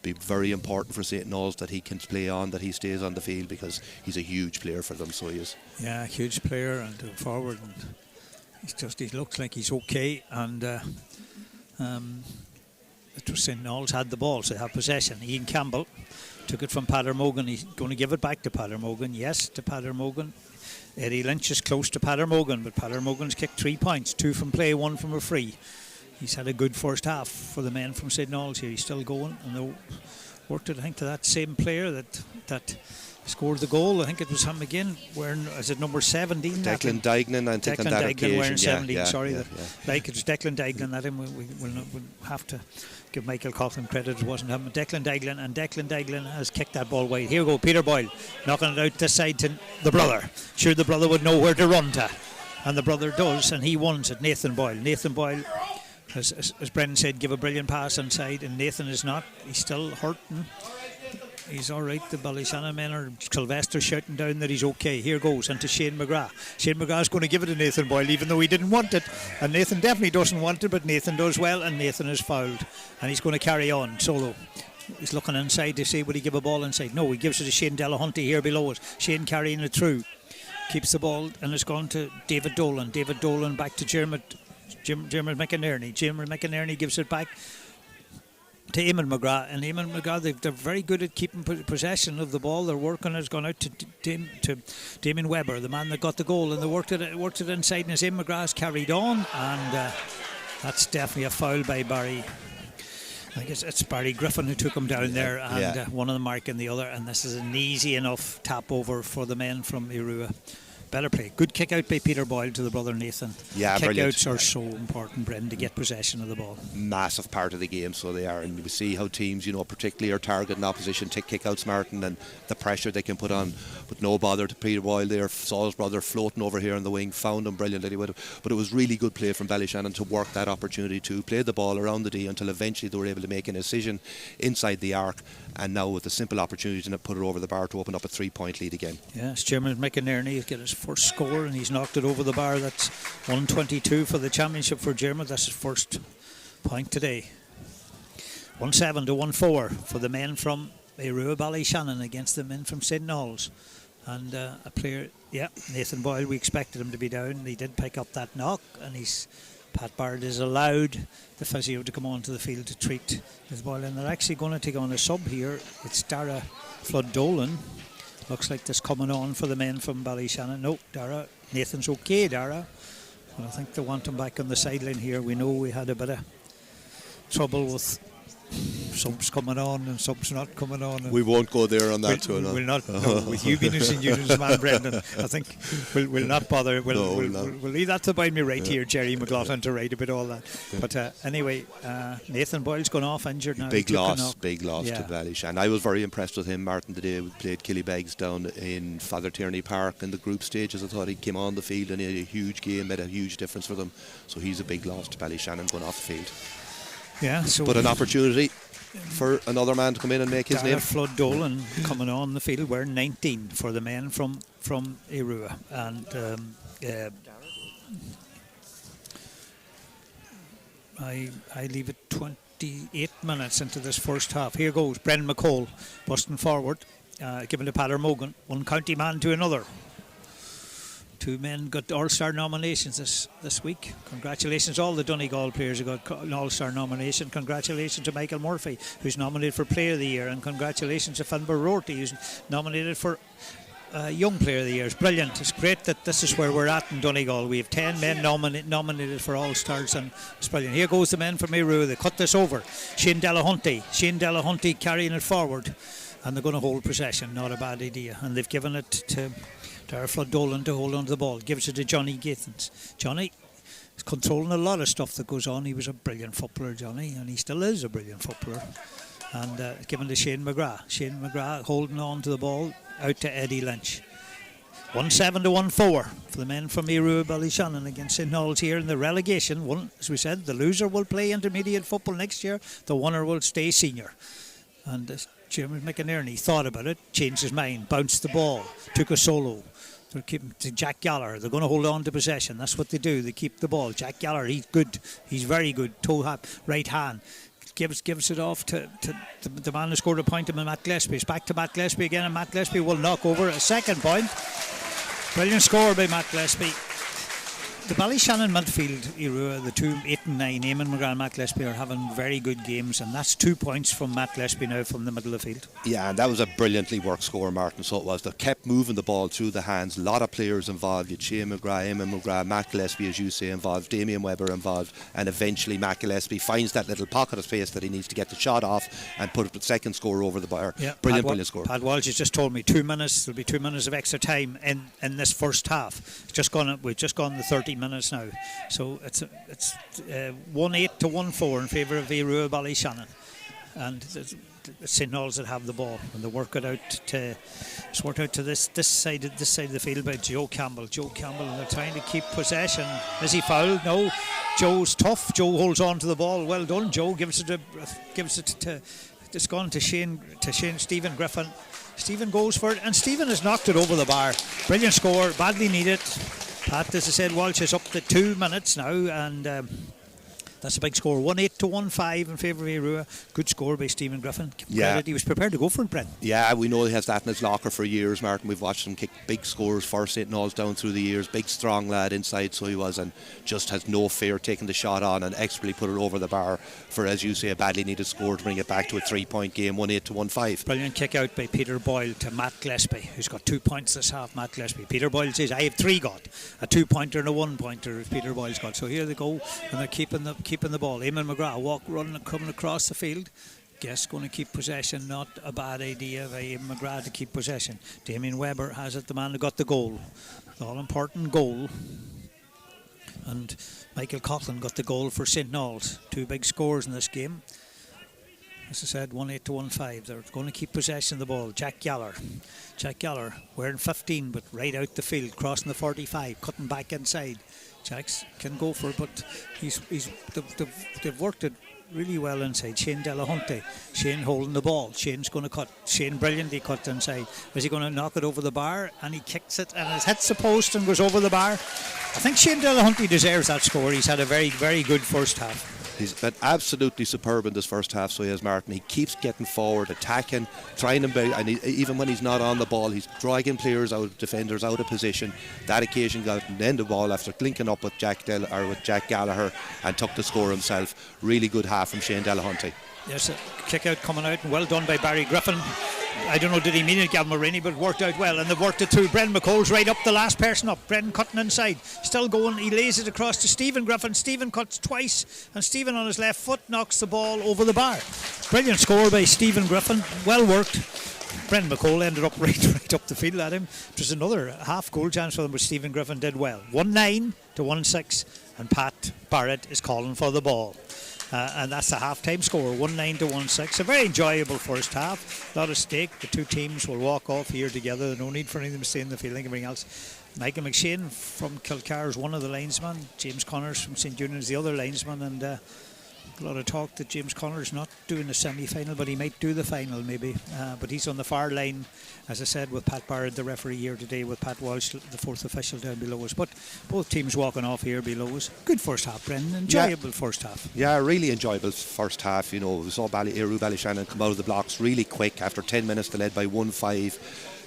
be very important for St. Noel's that he can play on, that he stays on the field, because he's a huge player for them. So he is. Yeah, huge player and forward, and he looks like he's okay. And it was St. Noel's had the ball, so they have possession. Ian Campbell took it from Padder Mogan. He's going to give it back to Padder Mogan. Yes, to Padder Mogan. Eddie Lynch is close to Padder Mogan, but Padder Mogan's kicked 3 points, 2 from play, 1 from a free. He's had a good first half for the men from St. Noel's here. He's still going, and they worked it, I think, to that same player that scored the goal. I think it was him again, wearing, is it number 17? Declan Dignan, I think, on that occasion. Wearing 17, yeah. Like, it was Declan Dignan that him. We'll have to give Michael Coughlin credit, it wasn't him. Declan Dignan has kicked that ball wide. Here we go, Peter Boyle, knocking it out this side to the brother. Sure, the brother would know where to run to, and the brother does, and he wins it. Nathan Boyle, as Brendan said, give a brilliant pass inside, and Nathan is not. He's still hurting. He's all right. The Ballyshannon men are Sylvester shouting down that he's okay. Here goes into Shane McGrath. Shane McGrath's going to give it to Nathan Boyle, even though he didn't want it. And Nathan definitely doesn't want it, but Nathan does well, and Nathan is fouled. And he's going to carry on solo. He's looking inside to see would he give a ball inside. No, he gives it to Shane Delahunty here below us. Shane carrying it through. Keeps the ball, and it's gone to David Dolan. David Dolan back to Jim McInerney. Jim McInerney gives it back to Eamon McGrath, and Eamon McGrath, they're very good at keeping possession of the ball. Their working has gone out to Damien Webber, the man that got the goal, and they worked it inside, and as Eamon McGrath's carried on, and that's definitely a foul by Barry. I guess it's Barry Griffin who took him down there, and one of them marking the other, and this is an easy enough tap over for the men from Aodh Ruadh. Better play. Good kick out by Peter Boyle to the brother Nathan. Yeah, kick brilliant. Outs are so important, Brendan, to get possession of the ball. Massive part of the game, so they are, and we see how teams, you know, particularly are targeting opposition, take kick-outs, Martin, and the pressure they can put on. But no bother to Peter Boyle there. Saw his brother floating over here on the wing, found him brilliantly. But it was really good play from Ballyshannon to work that opportunity to play the ball around the D until eventually they were able to make an decision inside the arc, and now with a simple opportunity to put it over the bar to open up a 3-point lead again. Yes, Chairman McInerney has got his first score, and he's knocked it over the bar. That's 122 for the championship for Germany. That's his first point today. 1-7 to 1-4 for the men from Aodh Ruadh Ballyshannon against the men from St. Noel's. And a player, Nathan Boyle, we expected him to be down. He did pick up that knock, and Pat Bard has allowed the physio to come onto the field to treat his Boyle, and they're actually going to take on a sub here. It's Dara Flood Dolan, Looks like this coming on for the men from Ballyshannon. No, Dara. Nathan's okay, Dara. Well, I think they want him back on the sideline here. We know we had a bit of trouble with some's coming on and some's not coming on. We won't go there on that we'll not. No, with you being a St. Eunan's man, Brendan, I think we'll not bother. We'll leave that to behind me right here, Jerry McLaughlin, to write about all that. Yeah. But anyway, Nathan Boyle's gone off injured now. Big loss to Ballyshannon. I was very impressed with him, Martin, today. We played Killybegs down in Father Tierney Park in the group stages. I thought he came on the field and he had a huge game, made a huge difference for them. So he's a big loss to Ballyshannon going off the field. Yeah, so but an opportunity for another man to come in and make his name. Flood Dolan coming on the field wearing 19 for the men from Aodh Ruadh, and I leave it 28 minutes into this first half. Here goes Brendan McCall busting forward, giving to Padder Mogan, one county man to another. Two men got All-Star nominations this week. Congratulations, all the Donegal players who got an All-Star nomination. Congratulations to Michael Murphy, who's nominated for Player of the Year, and congratulations to Finbar Rorty, who's nominated for Young Player of the Year. It's brilliant. It's great that this is where we're at in Donegal. We have 10 men nominated for All-Stars, and it's brilliant. Here goes the men from Aodh Ruadh. They cut this over. Shane Delahunty carrying it forward, and they're going to hold possession. Not a bad idea. And they've given it to Flood Dolan to hold on to the ball. Gives it to Johnny Gathens. Johnny is controlling a lot of stuff that goes on. He was a brilliant footballer, Johnny, and he still is a brilliant footballer. And given to Shane McGrath. Shane McGrath holding on to the ball out to Eddie Lynch. 1-7 to 1-4 for the men from Aodh Ruadh Ballyshannon against St. Noel's here in the relegation. As we said, the loser will play intermediate football next year. The winner will stay senior. And Jim McInerney thought about it, changed his mind, bounced the ball, took a solo. They're keeping to Jack Gallagher. They're going to hold on to possession. That's what they do. They keep the ball. Jack Gallagher, he's good. He's very good. Right hand. Gives it off to the man who scored a point, Matt Gillespie. It's back to Matt Gillespie again, and Matt Gillespie will knock over a second point. Brilliant score by Matt Gillespie. The Ballyshannon midfield, the 2, 8 and 9, Eamon McGrath and Matt Gillespie are having very good games, and that's 2 points from Matt Gillespie now from the middle of the field. Yeah, and that was a brilliantly worked score, Martin. So it was. They kept moving the ball through the hands. A lot of players involved. You had Shane McGrath, Eamon McGrath, Matt Gillespie, as you say, involved. Damien Webber involved, and eventually Matt Gillespie finds that little pocket of space that he needs to get the shot off and put the second score over the bar. Yeah, brilliant score. Pat Walsh has just told me 2 minutes. There'll be 2 minutes of extra time in this first half. We've just gone the 30 minutes now. So it's 1-8 to 1-4 in favour of Aodh Ruadh Ballyshannon, and St. Noel's that have the ball, and they work it out to this side of the field by Joe Campbell, and they're trying to keep possession. Is he fouled? No. Joe's tough. Joe holds on to the ball. Well done, Joe. Gives it to it's gone to Stephen Griffin. Stephen goes for it, and Stephen has knocked it over the bar. Brilliant score, badly needed. Pat, as I said, Walsh is up to 2 minutes now, and that's a big score. 1-8 to 1-5 in favour of Aodh Ruadh. Good score by Stephen Griffin. Yeah. He was prepared to go for it, Brent. Yeah, we know he has that in his locker for years, Martin. We've watched him kick big scores for St. Noel's down through the years. Big, strong lad inside, so he was, and just has no fear taking the shot on and expertly put it over the bar for, as you say, a badly needed score to bring it back to a 3-point game, 1-8 to 1-5. Brilliant kick out by Peter Boyle to Matt Gillespie, who's got 2 points this half. Matt Gillespie. Peter Boyle says, I have 3 got. A 2-pointer and a 1-pointer Peter Boyle's got. So here they go, and they're keeping the ball. Eamon McGrath coming across the field. Guess going to keep possession. Not a bad idea by Eamon McGrath to keep possession. Damien Webber has it, the man who got the goal. The all-important goal. And Michael Coughlin got the goal for St. Noel's. 2 big scores in this game. As I said, 1-8 to 1-5. They're going to keep possession of the ball. Jack Gallagher wearing 15, but right out the field, crossing the 45, cutting back inside. Jacks can go for it, but they've worked it really well inside. Shane Delahunty. Shane holding the ball. Shane's going to cut. Shane brilliantly cut inside. Is he going to knock it over the bar? And he kicks it, and it hits the post and goes over the bar. I think Shane Delahunty deserves that score. He's had a very, very good first half. He's been absolutely superb in this first half, so he has, Martin. He keeps getting forward, attacking, trying him, and even when he's not on the ball, he's dragging players out, defenders out of position. That occasion got an end of ball after linking up with Jack Gallagher and took the score himself. Really good half from Shane Delahunty. Yes, a kick out coming out, and well done by Barry Griffin. I don't know, did he mean it, Gal Mulroney, but it worked out well, and they've worked it through. Brendan McColl's right up, the last person up. Brendan cutting inside, still going. He lays it across to Stephen Griffin. Stephen cuts twice, and Stephen on his left foot knocks the ball over the bar. Brilliant score by Stephen Griffin, well worked. Brendan McColl ended up right up the field at him. It was another half goal chance for them, but Stephen Griffin did well. 1-9 to 1-6, and Pat Barrett is calling for the ball. And that's the half-time score, 1-9 to 1-6. A very enjoyable first half, a lot of stake. The two teams will walk off here together. There's no need for any of them to stay in the field and everything else. Michael McShane from Kilcar is one of the linesmen. James Connors from St. Union is the other linesman, and a lot of talk that James Connors not doing the semi-final, but he might do the final maybe. But he's on the far line, as I said, with Pat Barrett, the referee here today, with Pat Walsh, the fourth official, down below us. But both teams walking off here below us. Good first half, Brendan. Enjoyable first half. Yeah, really enjoyable first half. You know, we saw Aodh Ballyshannon come out of the blocks really quick. After 10 minutes, they led by 1-5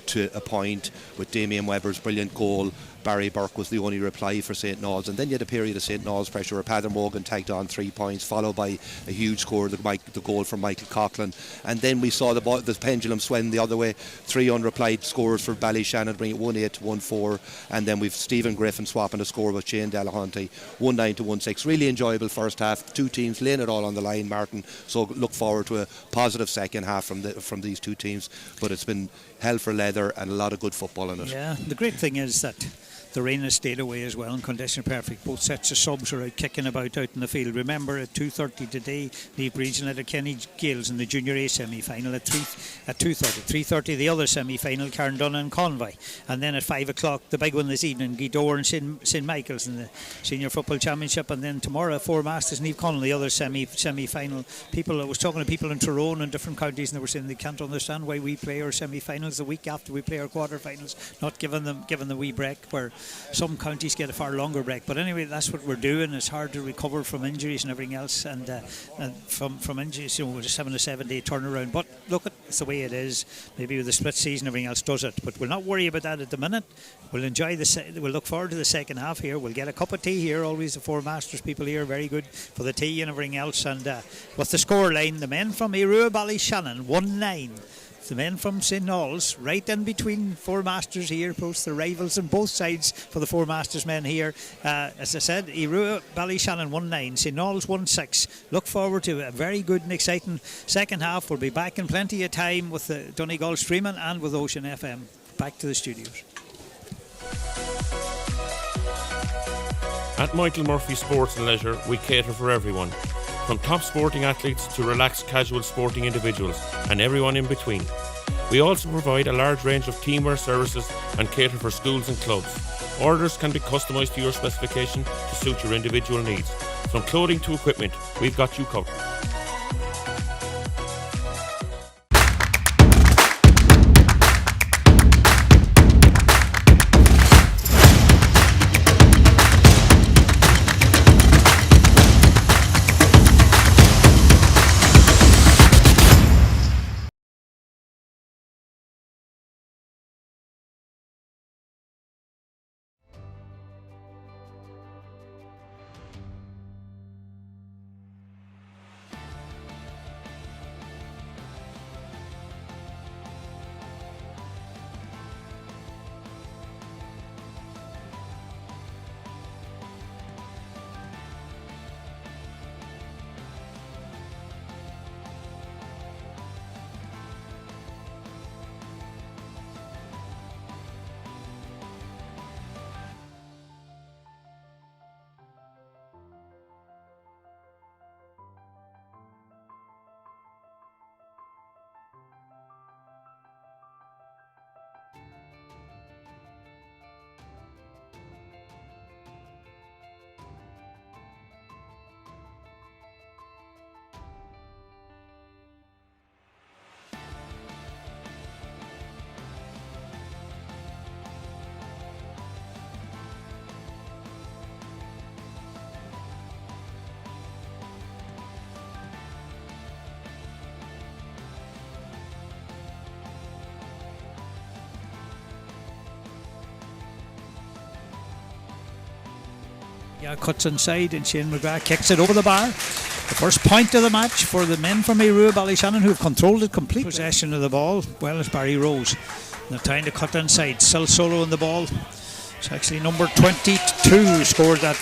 to a point with Damien Webber's brilliant goal. Barry Burke was the only reply for St. Naomh's, and then you had a period of St. Naomh's pressure where Padder Morgan tagged on 3 points, followed by a huge score, the goal from Michael Coughlin, and then we saw the pendulum swing the other way. 3 unreplied scores for Ballyshannon, bring it 1-8 to 1-4, and then we've Stephen Griffin swapping a score with Shane Delahunty, 1-9 to 1-6. Really enjoyable first half. Two teams laying it all on the line, Martin. So look forward to a positive second half from these two teams. But it's been hell for leather and a lot of good football in it. Yeah, the great thing is that the rain has stayed away as well, and condition perfect. Both sets of subs are out kicking about out in the field. Remember, at 2:30 today, Leap Regional at Kenny Gales in the Junior A semi-final. At 3:30 the other semi-final, Carndon and Convoy. And then at 5 o'clock, the big one this evening, Gweedore and St. Michael's in the Senior Football Championship. And then tomorrow, Four Masters and Eve Connell, the other semi-final. I was talking to people in Tyrone and different counties, and they were saying they can't understand why we play our semi-finals the week after we play our quarter-finals, not giving the wee break where some counties get a far longer break. But anyway, that's what we're doing. It's hard to recover from injuries and everything else, and from injuries, you know, we're just having a 7-day turnaround. But look, it's the way it is. Maybe with the split season, everything else does it. But we'll not worry about that at the minute. We'll enjoy we'll look forward to the second half here. We'll get a cup of tea here. Always the Four Masters people here, very good for the tea and everything else. And with the score line, the men from Aodh Ruadh Ballyshannon 1-9. The men from St. Naomh's, right in between Four Masters here, both the rivals on both sides for the Four Masters men here. As I said, Aodh Ruadh Ballyshannon 1-9, St. Naomh's 1-6. Look forward to a very good and exciting second half. We'll be back in plenty of time with the Donegal streaming and with Ocean FM. Back to the studios. At Michael Murphy Sports and Leisure, we cater for everyone, from top sporting athletes to relaxed casual sporting individuals and everyone in between. We also provide a large range of teamwear services and cater for schools and clubs. Orders can be customised to your specification to suit your individual needs. From clothing to equipment, we've got you covered. Yeah, cuts inside and Shane McGrath kicks it over the bar. The first point of the match for the men from Aodh Ruadh Ballyshannon, who have controlled it complete possession of the ball. Well as Barry Rose. They're trying to cut inside. Still solo on the ball. It's actually number 22 scored that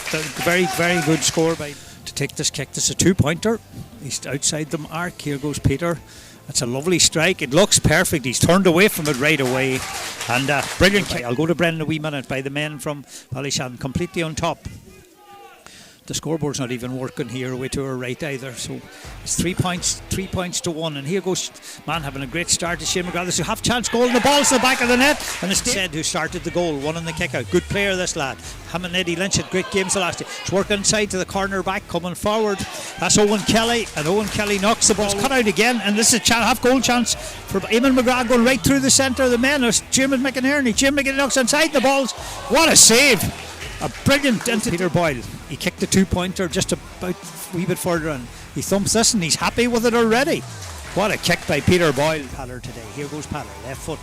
very, very good score to take this kick. This is a 2-pointer. He's outside the arc. Here goes Peter. That's a lovely strike. It looks perfect. He's turned away from it right away. And brilliant kick. I'll go to Brendan a wee minute by the men from Ballyshannon, completely on top. The scoreboard's not even working here away to our right either, so it's 3 points to 1. And here goes man having a great start to Shane McGrath. There's a half chance goal, and the ball's to the back of the net, and it's said who started the goal, won in the kick out. Good player this lad. Him and Eddie Lynch had great games the last year. It's working inside to the corner back, coming forward. That's Owen Kelly, and Owen Kelly knocks the ball. It's cut out again, and this is a half goal chance for Eamon McGrath going right through the centre of the men. There's Jim McInerney. Jim McInerney knocks inside the balls. What a save! A brilliant Peter Boyle. He kicked the 2-pointer just about a wee bit further, and he thumps this, and he's happy with it already. What a kick by Peter Boyle. Paller today. Here goes Paller, left foot.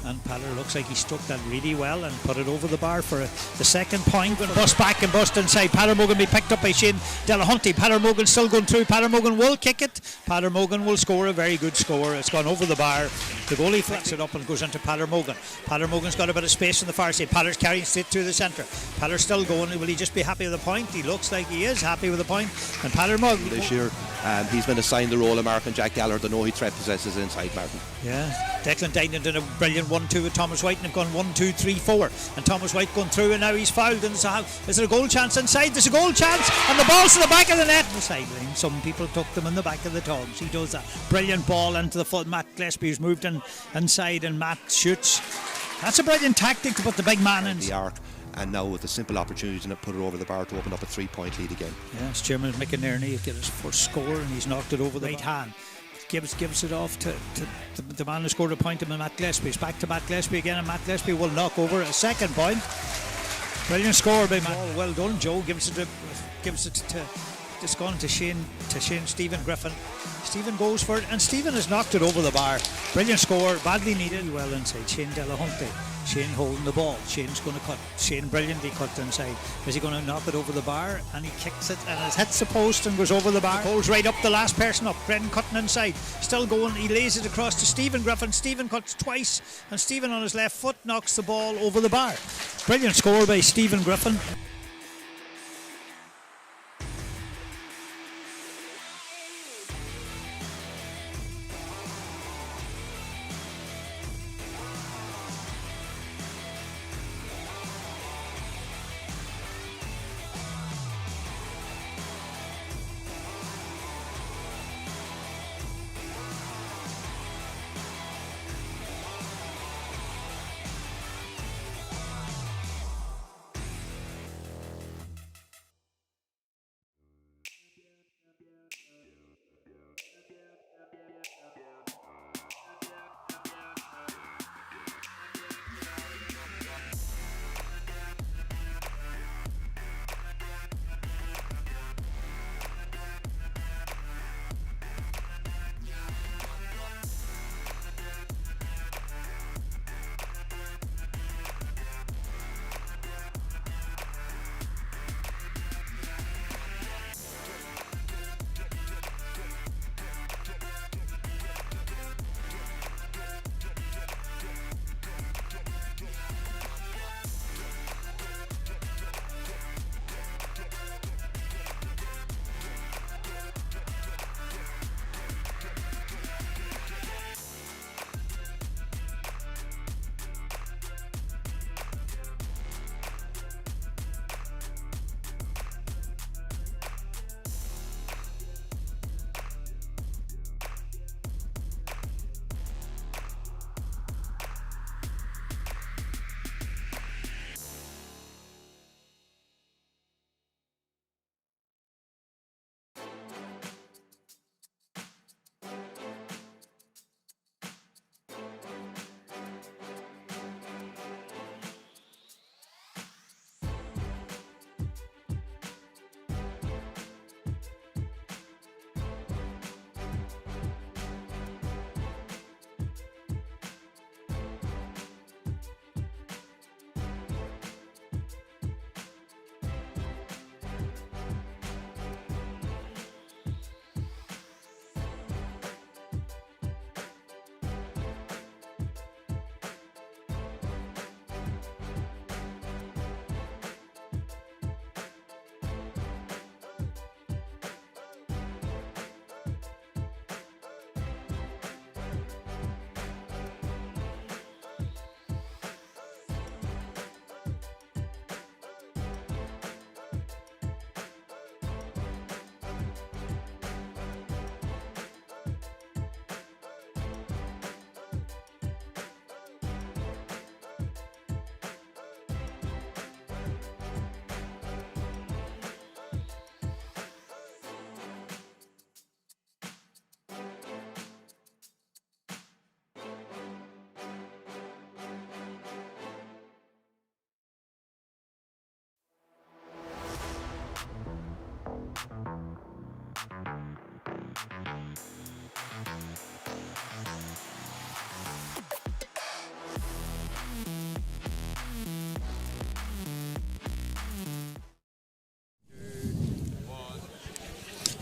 And Paller looks like he struck that really well and put it over the bar for the second point. And bust back and bust inside. Paller Mogan be picked up by Shane Delahunty. Paller Mogan still going through. Paller Mogan will kick it. Paller Mogan will score a very good score. It's gone over the bar. The goalie flicks it up and goes into Paller Mogan. Paller Mogan's got a bit of space on the far side. Paller's carrying straight through the centre. Paller's still going. Will he just be happy with the point? He looks like he is happy with the point. And Paller Mogan this year, he's been assigned the role of Mark and Jack Gallagher. The no-hit threat possesses inside Martin. Yeah, Declan Dinan did a brilliant 1-2 with Thomas White, and have gone 1-2-3-4, and Thomas White going through, and now he's fouled, and is there a goal chance inside? There's a goal chance, and the ball's to the back of the net. The sideline, some people took them in the back of the togs. He does that brilliant ball into the foot. Matt Gillespie has moved inside, and Matt shoots. That's a brilliant tactic to put the big man in the arc, and now with a simple opportunity to put it over the bar to open up a 3-point lead again. Yes, Chairman McInerney, he'll get his first score, and he's knocked it over the right hand. Gives it off to the man who scored a point, him, and Matt Gillespie. It's back to Matt Gillespie again, and Matt Gillespie will knock over a second point. Brilliant score by Matt. Well done, Joe. Gives it to it's gone to Shane Stephen Griffin. Stephen goes for it, and Stephen has knocked it over the bar. Brilliant score, badly needed. Well inside, Shane Delahunty. Shane holding the ball. Shane's going to cut. Shane brilliantly cut inside. Is he going to knock it over the bar? And he kicks it, and it hits the post and goes over the bar. Holds right up, the last person up. Brendan cutting inside. Still going. He lays it across to Stephen Griffin. Stephen cuts twice, and Stephen on his left foot knocks the ball over the bar. Brilliant score by Stephen Griffin.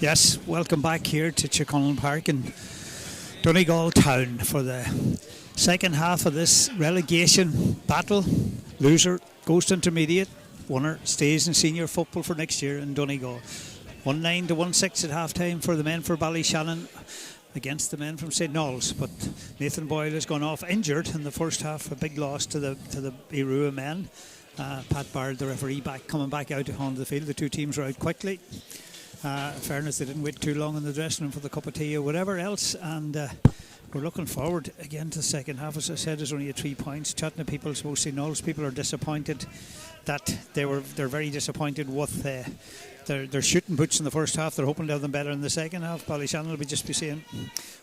Yes, welcome back here to Chickonnell Park in Donegal Town for the second half of this relegation battle. Loser goes to intermediate, winner stays in senior football for next year in Donegal. 1-9 to 1-6 at half time for the men for Ballyshannon against the men from St. Noel's, but Nathan Boyle has gone off injured in the first half, a big loss to the Irua men. Pat Bard, the referee, coming back out onto the field. The two teams were out quickly. In fairness, they didn't wait too long in the dressing room for the cup of tea or whatever else, and we're looking forward again to the second half. As I said, there's only 3 points. Chatting to people, mostly Knowles people, are disappointed that they're very disappointed with their shooting boots in the first half. They're hoping to have them better in the second half. Ballyshannon will just be saying,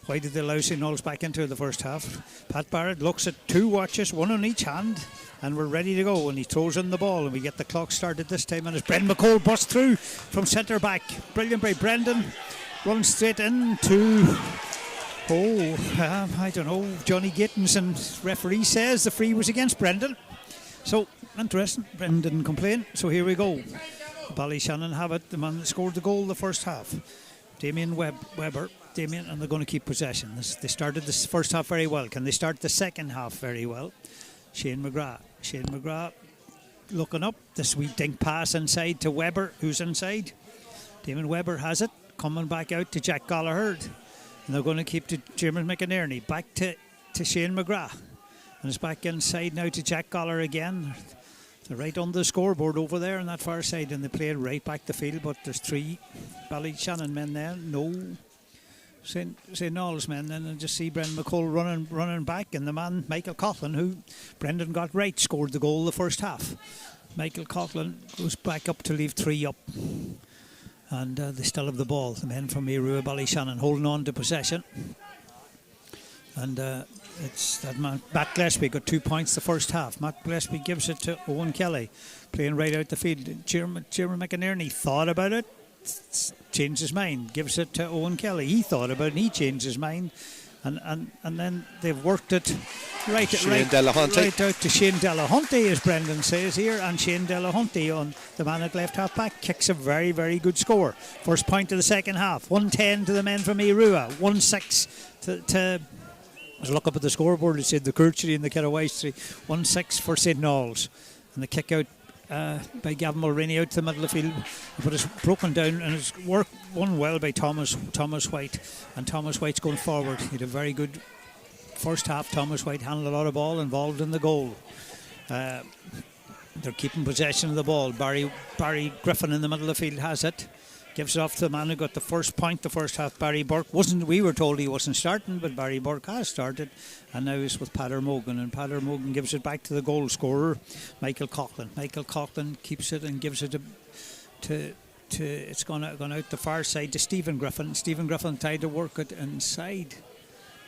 why did they allow St. Knowles back into the first half? Pat Barrett looks at 2 watches, 1 on each hand, and we're ready to go, and he throws in the ball, and we get the clock started this time, and as Brendan McCall busts through from centre back. Brilliant by Brendan, runs straight into I don't know, Johnny Gittins, and referee says the free was against Brendan. So interesting, Brendan didn't complain, so here we go. Ballyshannon have it, the man that scored the goal the first half, Damien Webber, and they're going to keep possession. They started this first half very well. Can they start the second half very well? Shane McGrath looking up, the sweet dink pass inside to Webber, who's inside. Damien Webber has it, coming back out to Jack Gallagher, and they're going to keep to Jim McInerney, back to Shane McGrath, and it's back inside now to Jack Gallagher again. They're right on the scoreboard over there on that far side, and they play it right back the field, but there's 3 Ballyshannon men there, no St. Noel's men then, and just see Brendan McCall running back, and the man Michael Coughlin, who Brendan got right, scored the goal the first half. Michael Coughlin goes back up to leave 3 up, and they still have the ball. The men from Aodh Ruadh Ballyshannon holding on to possession, and it's that man Matt Gillespie got 2 points the first half. Matt Gillespie gives it to Owen Kelly, playing right out the field. Jeremy McInerney thought about it, changed his mind, gives it to Owen Kelly. He thought about it and he changed his mind, and then they've worked it right out to Shane Delahunty, as Brendan says here, and Shane Delahunty, on the man at left half back, kicks a very, very good score. First point of the second half, 1-10 to the men from Aodh Ruadh, 1-6 to as I look up at the scoreboard, it said the Kirchary and the Kerrawistry, 1-6 for St. Noel's, and the kick out by Gavin Mulroney out to the middle of the field, but it's broken down, and it's won well by Thomas White, and Thomas White's going forward. He had a very good first half. Thomas White handled a lot of ball, involved in the goal. They're keeping possession of the ball. Barry Griffin in the middle of the field has it, gives it off to the man who got the first point the first half. Barry Burke we were told he wasn't starting, but Barry Burke has started, and now he's with Padder Mogan, and Padder Mogan gives it back to the goal scorer Michael Coughlin keeps it and gives it to it's gone out the far side to Stephen Griffin. Stephen Griffin tried to work it inside,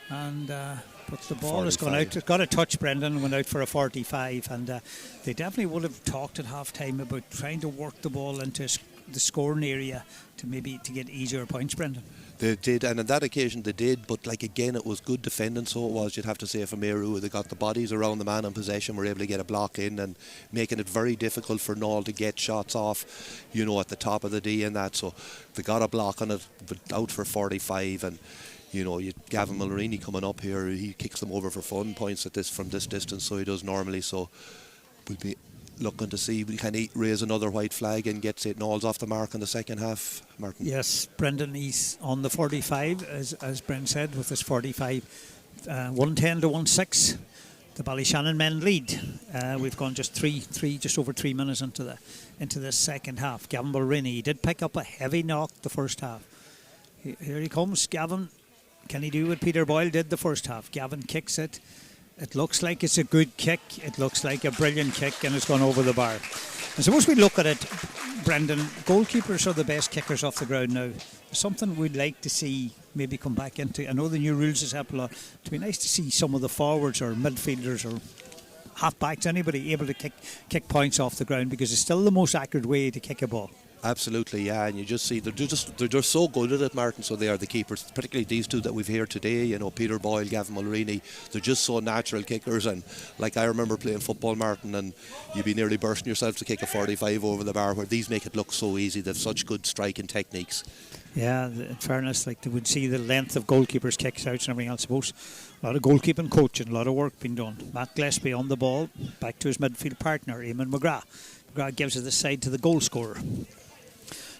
and but the ball 45. Has gone out. It's got a touch, Brendan, went out for a 45, and they definitely would have talked at half time about trying to work the ball into the scoring area to get easier points, Brendan. They did, and on that occasion they did, but again, it was good defending, so it was, you'd have to say, from Aodh Ruadh. They got the bodies around the man in possession, were able to get a block in, and making it very difficult for Noel to get shots off, at the top of the D and that, so they got a block on it, but out for 45, and Gavin Mulroney coming up here, he kicks them over for fun points from this distance, so he does normally, so we'll be looking to see can he raise another white flag and get St. Noel's off the mark in the second half, Martin. Yes, Brendan, he's on the 45, as Brent said, with his 45, 1-10 to 1-6. The Ballyshannon men lead. We've gone just over 3 minutes into the second half. Gavin Mulroney did pick up a heavy knock the first half. Here he comes, Gavin. Can he do what Peter Boyle did the first half? Gavin kicks it. It looks like it's a good kick. It looks like a brilliant kick, and it's gone over the bar. I suppose we look at it, Brendan, goalkeepers are the best kickers off the ground now. Something we'd like to see maybe come back into. I know the new rules has helped a lot. It'd be nice to see some of the forwards or midfielders or half-backs, anybody able to kick points off the ground, because it's still the most accurate way to kick a ball. Absolutely, yeah, and you just see they're just so good at it, Martin. So they are the keepers, particularly these two that we've here today. You know, Peter Boyle, Gavin Mulroney. They're just so natural kickers, and like I remember playing football, Martin, and you'd be nearly bursting yourself to kick a 45 over the bar. Where these make it look so easy. They've such good striking techniques. Yeah, in fairness, like they would see the length of goalkeepers' kicks out and everything else. I suppose a lot of goalkeeping coaching, a lot of work being done. Matt Gillespie on the ball, back to his midfield partner, Eamon McGrath. McGrath gives it the side to the goal scorer,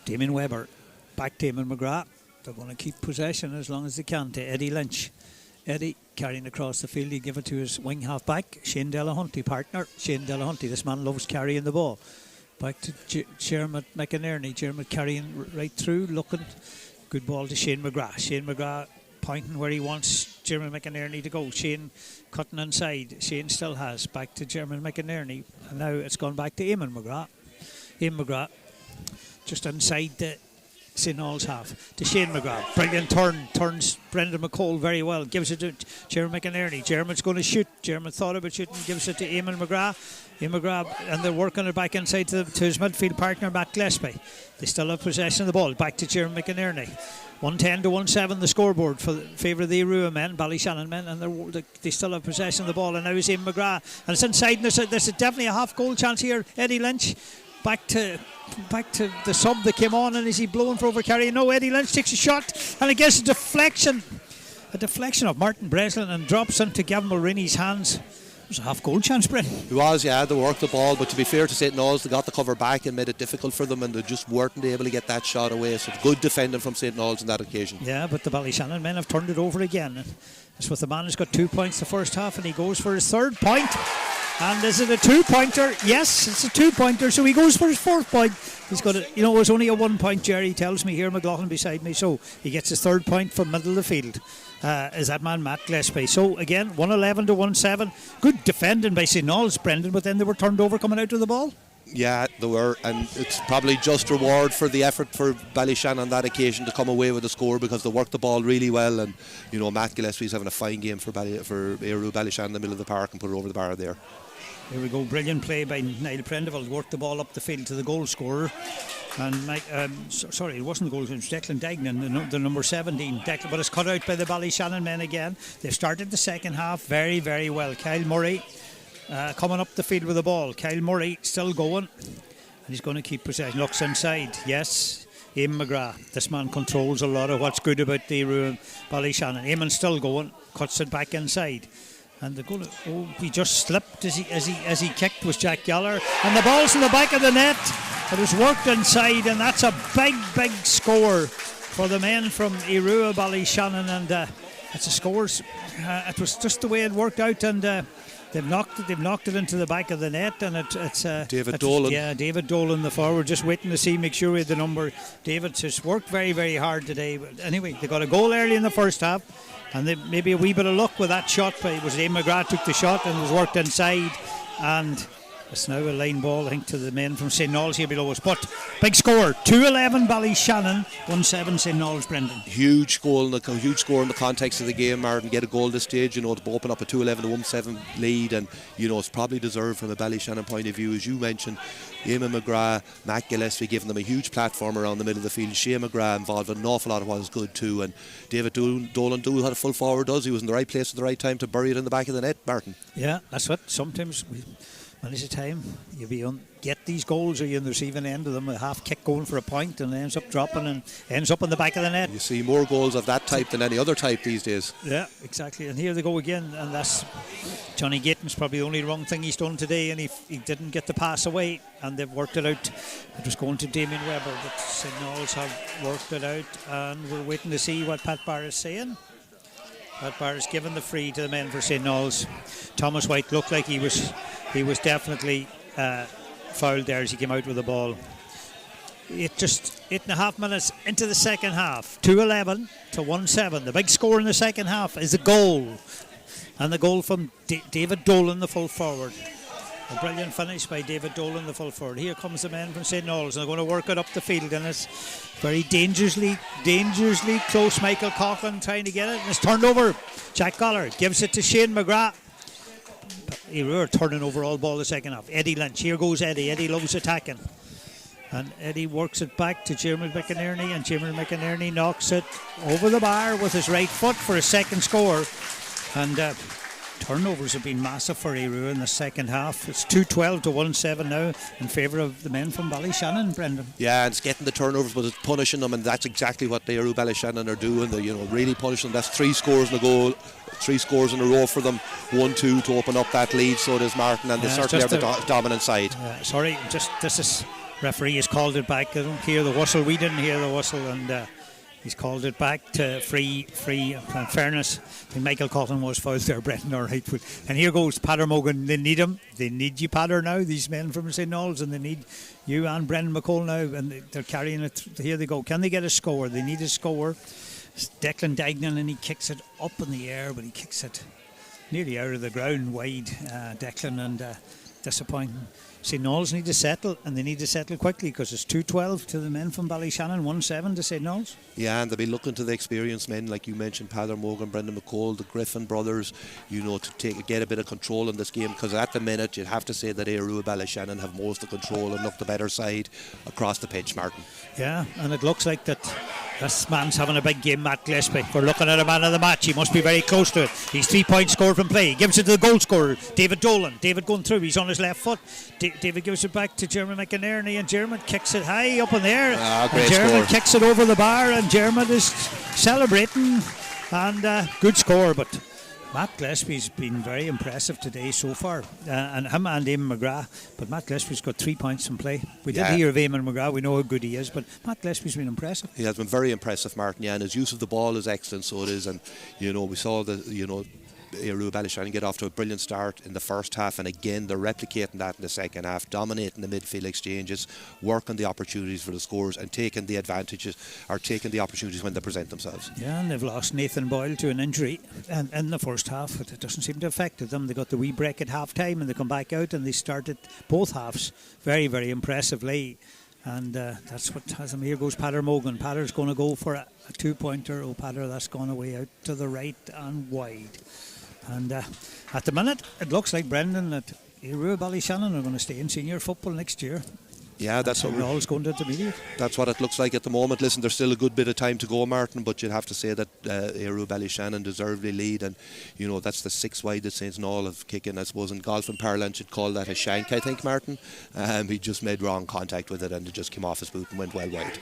Damien Webber. Back to Eamon McGrath. They're going to keep possession as long as they can to Eddie Lynch. Eddie carrying across the field, he give it to his wing half back, Shane Delahunty, partner. Shane Delahunty, this man loves carrying the ball. Back to Jeremy McInerney. Jeremy carrying right through, looking. Good ball to Shane McGrath. Shane McGrath pointing where he wants Jeremy McInerney to go. Shane cutting inside. Shane still has. Back to Jeremy McInerney. And now it's gone back to Eamon McGrath. Eamon McGrath just inside the St. All's half to Shane McGrath. Brilliant turn. Turns Brendan McCall very well. Gives it to Jeremy McInerney. Jeremy's going to shoot. Jeremy thought about shooting. Gives it to Eamon McGrath. Eamon McGrath, and they're working it back inside to his midfield partner, Matt Gillespie. They still have possession of the ball. Back to Jeremy McInerney. 110 to 1-7 the scoreboard for favour of the Aodh men, Ballyshannon men, and they still have possession of the ball. And now is Eamon McGrath. And it's inside, and there's definitely a half goal chance here. Eddie Lynch. Back to the sub that came on, and is he blowing for overcarrying? No, Eddie Lynch takes a shot, and it gets a deflection of Martin Breslin and drops into Gavin Mulroney's hands. It was a half goal chance, Brent. It was, yeah, they worked the ball, but to be fair to St. Knowles, they got the cover back and made it difficult for them, and they just weren't able to get that shot away. So good defending from St. Knowles on that occasion. Yeah, but the Ballyshannon men have turned it over again. It's with the man who's got 2 points the first half, and he goes for his third point. And is it a 2-pointer? Yes, it's a 2-pointer. So he goes for his fourth point. He's got it. You know, it was only a 1 point, Jerry tells me here, McLaughlin beside me. So he gets his third point from middle of the field. Is that man Matt Gillespie. So again, 111 to 1-7. Good defending by St. Knowles, Brendan, but then they were turned over coming out of the ball. Yeah, they were, and it's probably just reward for the effort for Ballyshannon on that occasion to come away with a score, because they worked the ball really well. And you know, Matt Gillespie's having a fine game for Aodh Ballyshannon in the middle of the park and put it over the bar there. Here we go, brilliant play by Niall Prendeville, worked the ball up the field to the goal scorer. And sorry, it wasn't the goal, it was Declan Degnan, the number 17, Declan, but it's cut out by the Ballyshannon men again. They've started the second half very, very well. Kyle Murray coming up the field with the ball. Kyle Murray still going, and he's going to keep possession. Looks inside, yes. Eamon McGrath, this man controls a lot of what's good about the Ballyshannon. Eamon's still going, cuts it back inside. And they're going to, he just slipped as he kicked, was Jack Gallagher, and the ball's in the back of the net. It was worked inside, and that's a big score for the men from Aodh Ballyshannon, and it's a score. It was just the way it worked out, and they've knocked it into the back of the net, and it's David Dolan. Yeah, David Dolan, the forward, just waiting to see, make sure we had the number. David's just worked very, very hard today. But anyway, they got a goal early in the first half. And they, maybe a wee bit of luck with that shot. But it was Eamon McGrath took the shot and was worked inside. And it's now a line ball, I think, to the men from St. Knowles here below us. But big score, 2-11 Ballyshannon, 1-7 St. Knowles, Brendan. Huge score in the context of the game, Martin. Get a goal this stage, you know, to open up a 2-11 to 1-7 lead, and you know, it's probably deserved from a Ballyshannon point of view, as you mentioned. Eamon McGrath, Matt Gillespie giving them a huge platform around the middle of the field. Shane McGrath involved in an awful lot of what was good too, and David Dolan had a full forward, he was in the right place at the right time to bury it in the back of the net, Martin. Yeah, that's what sometimes many's the time you get these goals, or you on the receiving end of them, a half kick going for a point and ends up dropping and ends up in the back of the net. You see more goals of that type than any other type these days. Yeah, exactly. And here they go again, and that's Johnny Gaten's probably the only wrong thing he's done today, and he didn't get the pass away, and they've worked it out. It was going to Damien Webber, but St. Knowles have worked it out, and we're waiting to see what Pat Barr is saying. Pat Barr has given the free to the men for St. Knowles. Thomas White looked like he was definitely fouled there as he came out with the ball. It just 8.5 minutes into the second half, 2-11 to 1-7. The big score in the second half is a goal, and the goal from David Dolan, the full forward. A brilliant finish by David Dolan, the full forward. Here comes the men from St. Knowles, and they're going to work it up the field, and it's very dangerously close. Michael Coughlin trying to get it, and it's turned over. Jack Gallagher gives it to Shane McGrath. He were turning over all ball the second half. Eddie Lynch, here goes Eddie. Eddie loves attacking. And Eddie works it back to Jeremy McInerney, and Jeremy McInerney knocks it over the bar with his right foot for a second score. And turnovers have been massive for Aodh in the second half. It's 2-12 to 1-7 now in favour of the men from Ballyshannon, Brendan. Yeah, and it's getting the turnovers, but it's punishing them, and that's exactly what the Aodh Ballyshannon are doing. They're, really punishing them. That's 3 scores in a goal, 3 scores in a row for them, 1-2 to open up that lead. So does Martin, and they certainly are the dominant side. This is referee has called it back. I don't hear the whistle. We didn't hear the whistle, and he's called it back to free. In fairness, I think Michael Cotton was fouled there, Brendan, all right. And here goes Patter Mogan. They need him. They need you, Patter, now, these men from St. Knowles, and they need you and Brendan McCall now, and they're carrying it. Here they go. Can they get a score? They need a score. It's Declan Diagonal, and he kicks it up in the air, but he kicks it nearly out of the ground wide, Declan, and disappointing. St. Knowles need to settle, and they need to settle quickly, because it's 2-12 to the men from Ballyshannon, 1-7 to St. Knowles. Yeah, and they'll be looking to the experienced men, like you mentioned, Padder Morgan, Brendan McCall, the Griffin brothers, to get a bit of control in this game, because at the minute you'd have to say that Aodh Ballyshannon have most of the control and look the better side across the pitch, Martin. Yeah, and it looks like that this man's having a big game, Matt Gillespie. We're looking at a man of the match. He must be very close to it. He's 3 points scored from play. He gives it to the goal scorer, David Dolan. David going through. He's on his left foot. David gives it back to Jeremy McInerney, and Jeremy kicks it high up in the air. Great Jeremy score. kicks it over the bar, and Jeremy is celebrating. And good score, but Matt Gillespie's been very impressive today so far, and him and Eamon McGrath. But Matt Gillespie's got 3 points in play. We did hear of Eamon McGrath. We know how good he is, but Matt Gillespie's been impressive. He has been very impressive, Martin. Yeah, and his use of the ball is excellent. So it is, and we saw Aodh Ballyshannon get off to a brilliant start in the first half, and again they're replicating that in the second half, dominating the midfield exchanges, working the opportunities for the scores, and taking the opportunities when they present themselves. Yeah, and they've lost Nathan Boyle to an injury in the first half, but it doesn't seem to have affected them. They got the wee break at half time, and they come back out, and they started both halves very, very impressively. And that's what has him. Here goes Patter Mogan. Patter's going to go for a 2-pointer. Oh, Patter, that's gone away out to the right and wide. And at the minute, it looks like, Brendan, that Aodh Ballyshannon are going to stay in senior football next year. Yeah, that's what Knowles going to intermediate. That's what it looks like at the moment. Listen, there's still a good bit of time to go, Martin, but you'd have to say that Aodh Ballyshannon deservedly lead, and that's the 6 wide that St. Knowles have kicking. I suppose in golfing parlance you'd call that a shank, I think, Martin. He just made wrong contact with it, and it just came off his boot and went well wide.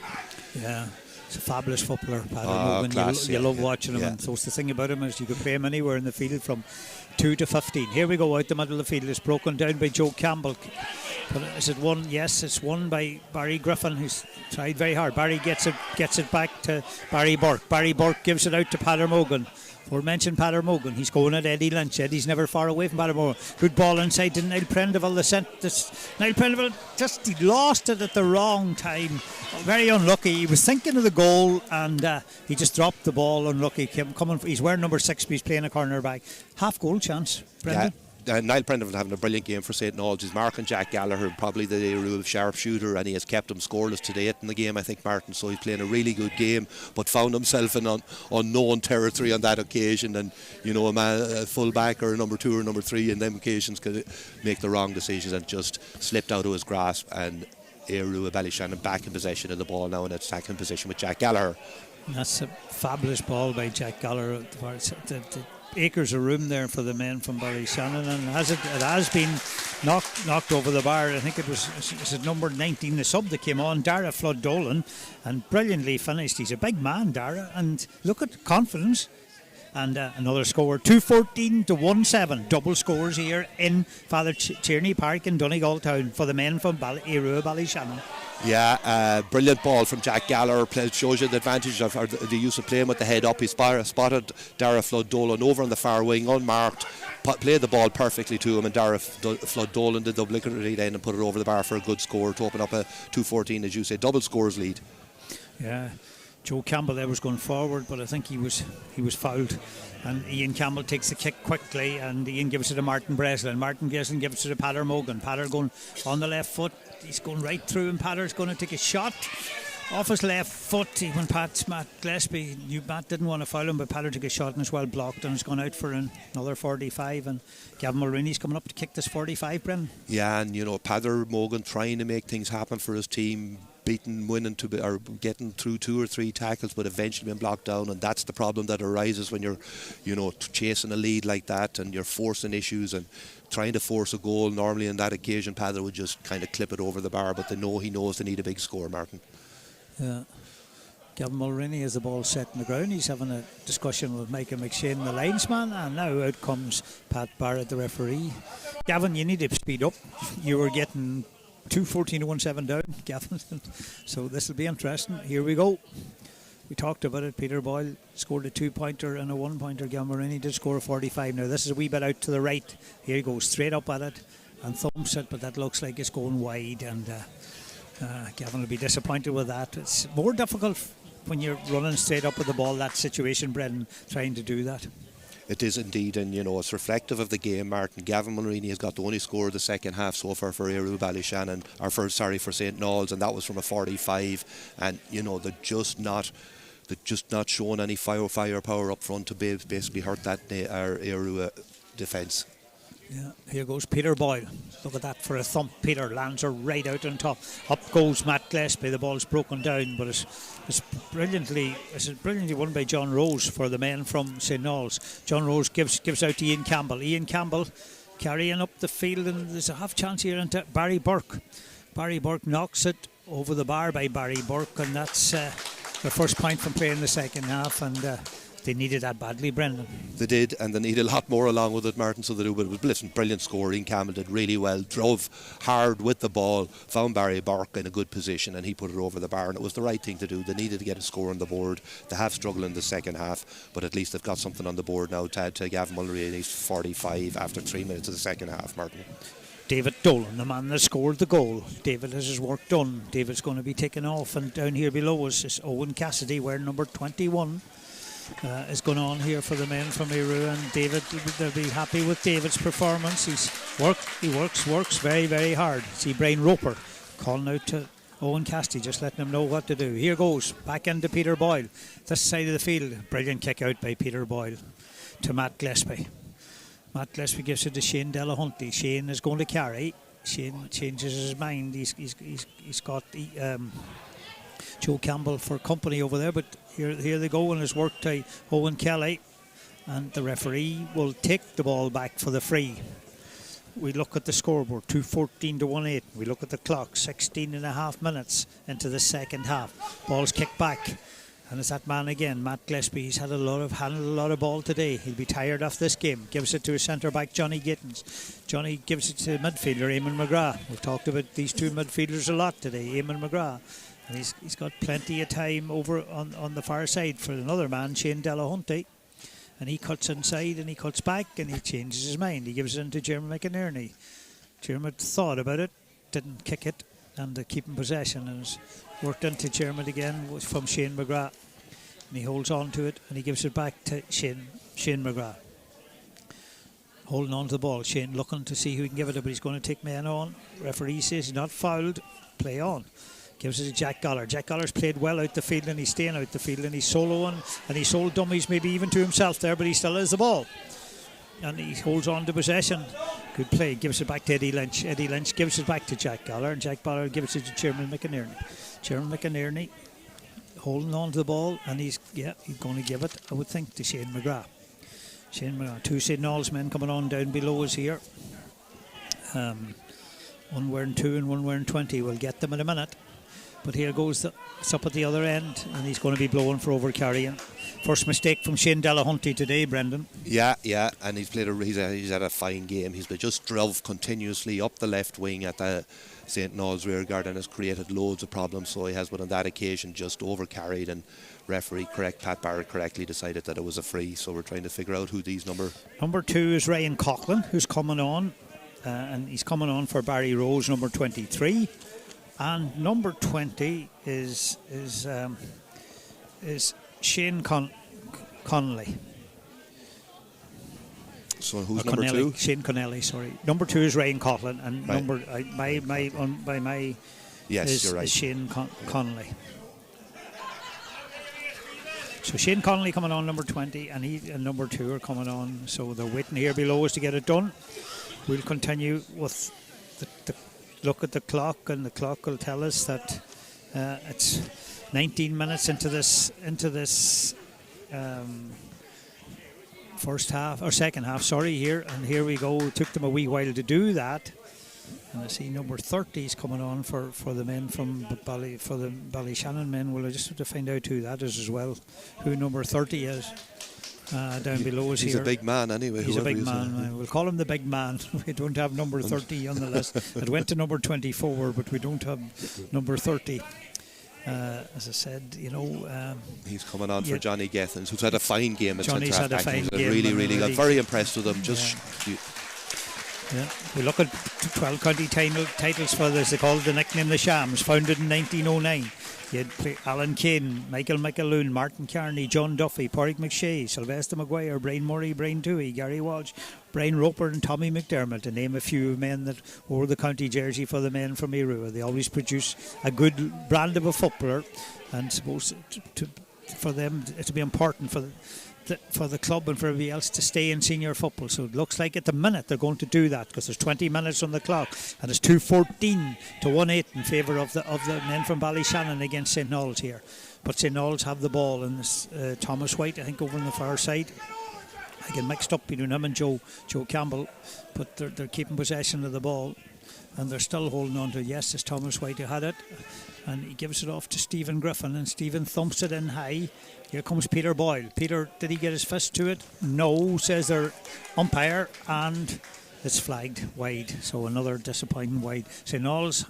Yeah. He's a fabulous footballer, Paddy Mogan. You love watching him, and so the thing about him is you could play him anywhere in the field from 2 to 15. Here we go, out the middle of the field. It's broken down by Joe Campbell. But is it one? Yes, it's won by Barry Griffin, who's tried very hard. Barry gets it back to Barry Burke. Barry Burke gives it out to Patter Mogan. Aforementioned Patter Mogan. He's going at Eddie Lynch. Eddie's never far away from Patter Mogan. Good ball inside to Niall Prendeville. Niall Prendeville he lost it at the wrong time. Very unlucky. He was thinking of the goal, and he just dropped the ball. Unlucky. He's wearing number 6, but he's playing a corner back. Half goal chance, Brendan. Yeah. Niall Prendeville having a brilliant game for St. Knowles. He's marking Jack Gallagher, probably the real sharpshooter, and he has kept him scoreless to date in the game, I think, Martin. So he's playing a really good game, but found himself in unknown territory on that occasion. And a full back or a number 2 or number 3 in them occasions could make the wrong decisions, and just slipped out of his grasp. And Aodh Ballyshannon back in possession of the ball now in attacking position with Jack Gallagher. That's a fabulous ball by Jack Gallagher. Acres of room there for the men from Ballyshannon, and it has been knocked over the bar. I think it was number 19, the sub that came on, Dara Flood Dolan, and brilliantly finished. He's a big man, Dara, and look at confidence. And another score, 2-14 to 1-7. Double scores here in Father Tierney Park in Donegal Town for the men from Aodh Ballyshannon. Yeah, brilliant ball from Jack Gallagher. Shows you the advantage of the use of playing with the head up. He spotted Dara Flood Dolan over on the far wing, unmarked, played the ball perfectly to him, and Dara Flood Dolan did the obligatory then and put it over the bar for a good score to open up a 2-14, as you say, double scores lead. Yeah. Joe Campbell there was going forward, but I think he was fouled, and Ian Campbell takes the kick quickly, and Ian gives it to Martin Breslin. Martin Breslin gives it to Patter Mogan. Patter going on the left foot, he's going right through, and Patter's going to take a shot, Off his left foot, when Matt Gillespie knew Matt didn't want to foul him, but Padder took a shot and it's well blocked and it's gone out for another 45. And Gavin Mulroney's coming up to kick this 45, Brendan. Yeah, and Padder Morgan trying to make things happen for his team, winning or getting through 2 or 3 tackles, but eventually being blocked down, and that's the problem that arises when you're, chasing a lead like that and you're forcing issues and trying to force a goal. Normally on that occasion, Padder would just kind of clip it over the bar, but he knows they need a big score, Martin. Yeah. Gavin Mulroney has the ball set in the ground. He's having a discussion with Michael McShane, the linesman, and now out comes Pat Barrett, the referee. Gavin, you need to speed up. You were getting 2:14:17 down, Gavin. So this will be interesting. Here we go. We talked about it. Peter Boyle scored a 2-pointer and a 1-pointer. Gavin Mulroney did score a 45. Now this is a wee bit out to the right. Here he goes straight up at it and thumps it, but that looks like it's going wide, and Gavin will be disappointed with that. It's more difficult when you're running straight up with the ball, that situation, Brendan, trying to do that. It is indeed, and it's reflective of the game, Martin. Gavin Mulroney has got the only score of the second half so far for Aodh Ruadh Ballyshannon, for St. Naomh, and that was from a 45. And they're just not showing any firepower up front to basically hurt that Aodh Ruadh defence. Yeah, here goes Peter Boyle. Look at that for a thump. Peter lands her right out on top. Up goes Matt Gillespie. The ball's broken down, but it's brilliantly won by John Rose for the men from St. Naomh's. John Rose gives out to Ian Campbell. Ian Campbell carrying up the field, and there's a half chance here into Barry Burke. Barry Burke knocks it over the bar by Barry Burke, and that's their first point from play in the second half, and they needed that badly, Brendan. They did, and they need a lot more along with it, Martin, so they do. But it was brilliant score. Ian Campbell did really well, drove hard with the ball, found Barry Burke in a good position, and he put it over the bar, and it was the right thing to do. They needed to get a score on the board. They have struggled in the second half, but at least they've got something on the board now to add to Gavin Mulroney, and he's 45 after 3 minutes of the second half, Martin. David Dolan, the man that scored the goal. David has his work done. David's going to be taken off, and down here below us is Owen Cassidy wearing number 21. Is going on here for the men from Aodh, and David, they'll be happy with David's performance. He works very, very hard. See Brian Roper calling out to Owen Cassidy, just letting him know what to do. Here goes, back into Peter Boyle. This side of the field, brilliant kick out by Peter Boyle to Matt Gillespie. Matt Gillespie gives it to Shane Delahunty. Shane is going to carry. Shane changes his mind. He's got Joe Campbell for company over there, but here they go, and it's worked to Owen Kelly, and the referee will take the ball back for the free. We look at the scoreboard, 2:14:18. We look at the clock, 16 and a half minutes into the second half. Ball's kicked back, and it's that man again, Matt Gillespie. He's handled a lot of ball today. He'll be tired off this game. Gives it to his centre back, Johnny Gittins. Johnny gives it to midfielder Eamon McGrath. We've talked about these two midfielders a lot today, Eamon McGrath. And he's got plenty of time over on the far side for another man, Shane Delahunty. And he cuts inside and he cuts back and he changes his mind. He gives it into Jeremy McInerney. Jeremy thought about it, didn't kick it, and they keep in possession. And it's worked into Jeremy again from Shane McGrath. And he holds on to it and he gives it back to Shane McGrath. Holding on to the ball. Shane looking to see who he can give it to, but he's going to take men on. Referee says he's not fouled. Play on. Gives it to Jack Goller. Jack Goller's played well out the field, and he's staying out the field, and he's soloing, and he sold dummies maybe even to himself there, but he still has the ball. And he holds on to possession. Good play. Gives it back to Eddie Lynch. Eddie Lynch gives it back to Jack Goller, and Jack Goller gives it to Chairman McInerney. Chairman McInerney holding on to the ball, and he's going to give it, I would think, to Shane McGrath. Shane McGrath. Two St. Naomh's men coming on down below us here. One wearing 2 and one wearing 20. We'll get them in a minute. But here goes it's up at the other end, and he's going to be blowing for overcarrying. First mistake from Shane Delahunty today, Brendan. Yeah, and he's had a fine game. He's just drove continuously up the left wing at the St. Naomh's rear guard and has created loads of problems. So he has, but on that occasion, just overcarried, and referee Pat Barrett correctly decided that it was a free. So we're trying to figure out who these number 2 is Ryan Coughlin, who's coming on, and he's coming on for Barry Rose, number 23. And number 20 is Shane Connolly. So who's number 2? Shane Connelly, sorry. Number 2 is Ryan Coughlin, and right. Yes, you're right. Is Shane Connolly. So Shane Connolly coming on number 20, and he and number 2 are coming on. So they're waiting here below us to get it done. We'll continue with the look at the clock, and the clock will tell us that it's 19 minutes into this first half or second half. Sorry, here, and here we go. It took them a wee while to do that. And I see number 30 is coming on for the men from for the Ballyshannon men. Well, I just have to find out who that is as well. Who number 30 is down below us here. He's a big man anyway. He's a big man. We'll call him the big man. We don't have number 30 on the list. It went to number 24, but we don't have number 30. As I said, he's coming on for Johnny Gethins, who's had a fine game at Johnny's centre had a half. fine game. Really got very impressed with him. We look at 12 county titles for this. They called the nickname the Shams, founded in 1909. You had Alan Kane, Michael McAloon, Martin Carney, John Duffy, Pádraig McShea, Sylvester Maguire, Brian Murray, Brian Toohey, Gary Walsh, Brian Roper and Tommy McDermott, to name a few men that wore the county jersey for the men from Aodh Ruadh. They always produce a good brand of a footballer, and suppose for them it to be important for the club and for everybody else to stay in senior football. So it looks like at the minute they're going to do that, because there's 20 minutes on the clock, and it's 2-14 to 1-8 in favour of the men from Ballyshannon against St. Noel's here. But St. Noel's have the ball, and it's Thomas White, I think, over on the far side. I get mixed up between him and Joe Campbell, but they're keeping possession of the ball, and they're still holding on to it. Yes, it's Thomas White who had it, and he gives it off to Stephen Griffin, and Stephen thumps it in high. Here comes Peter Boyle. Peter, did he get his fist to it? No, says their umpire, and it's flagged wide. So another disappointing wide. St. Noel's,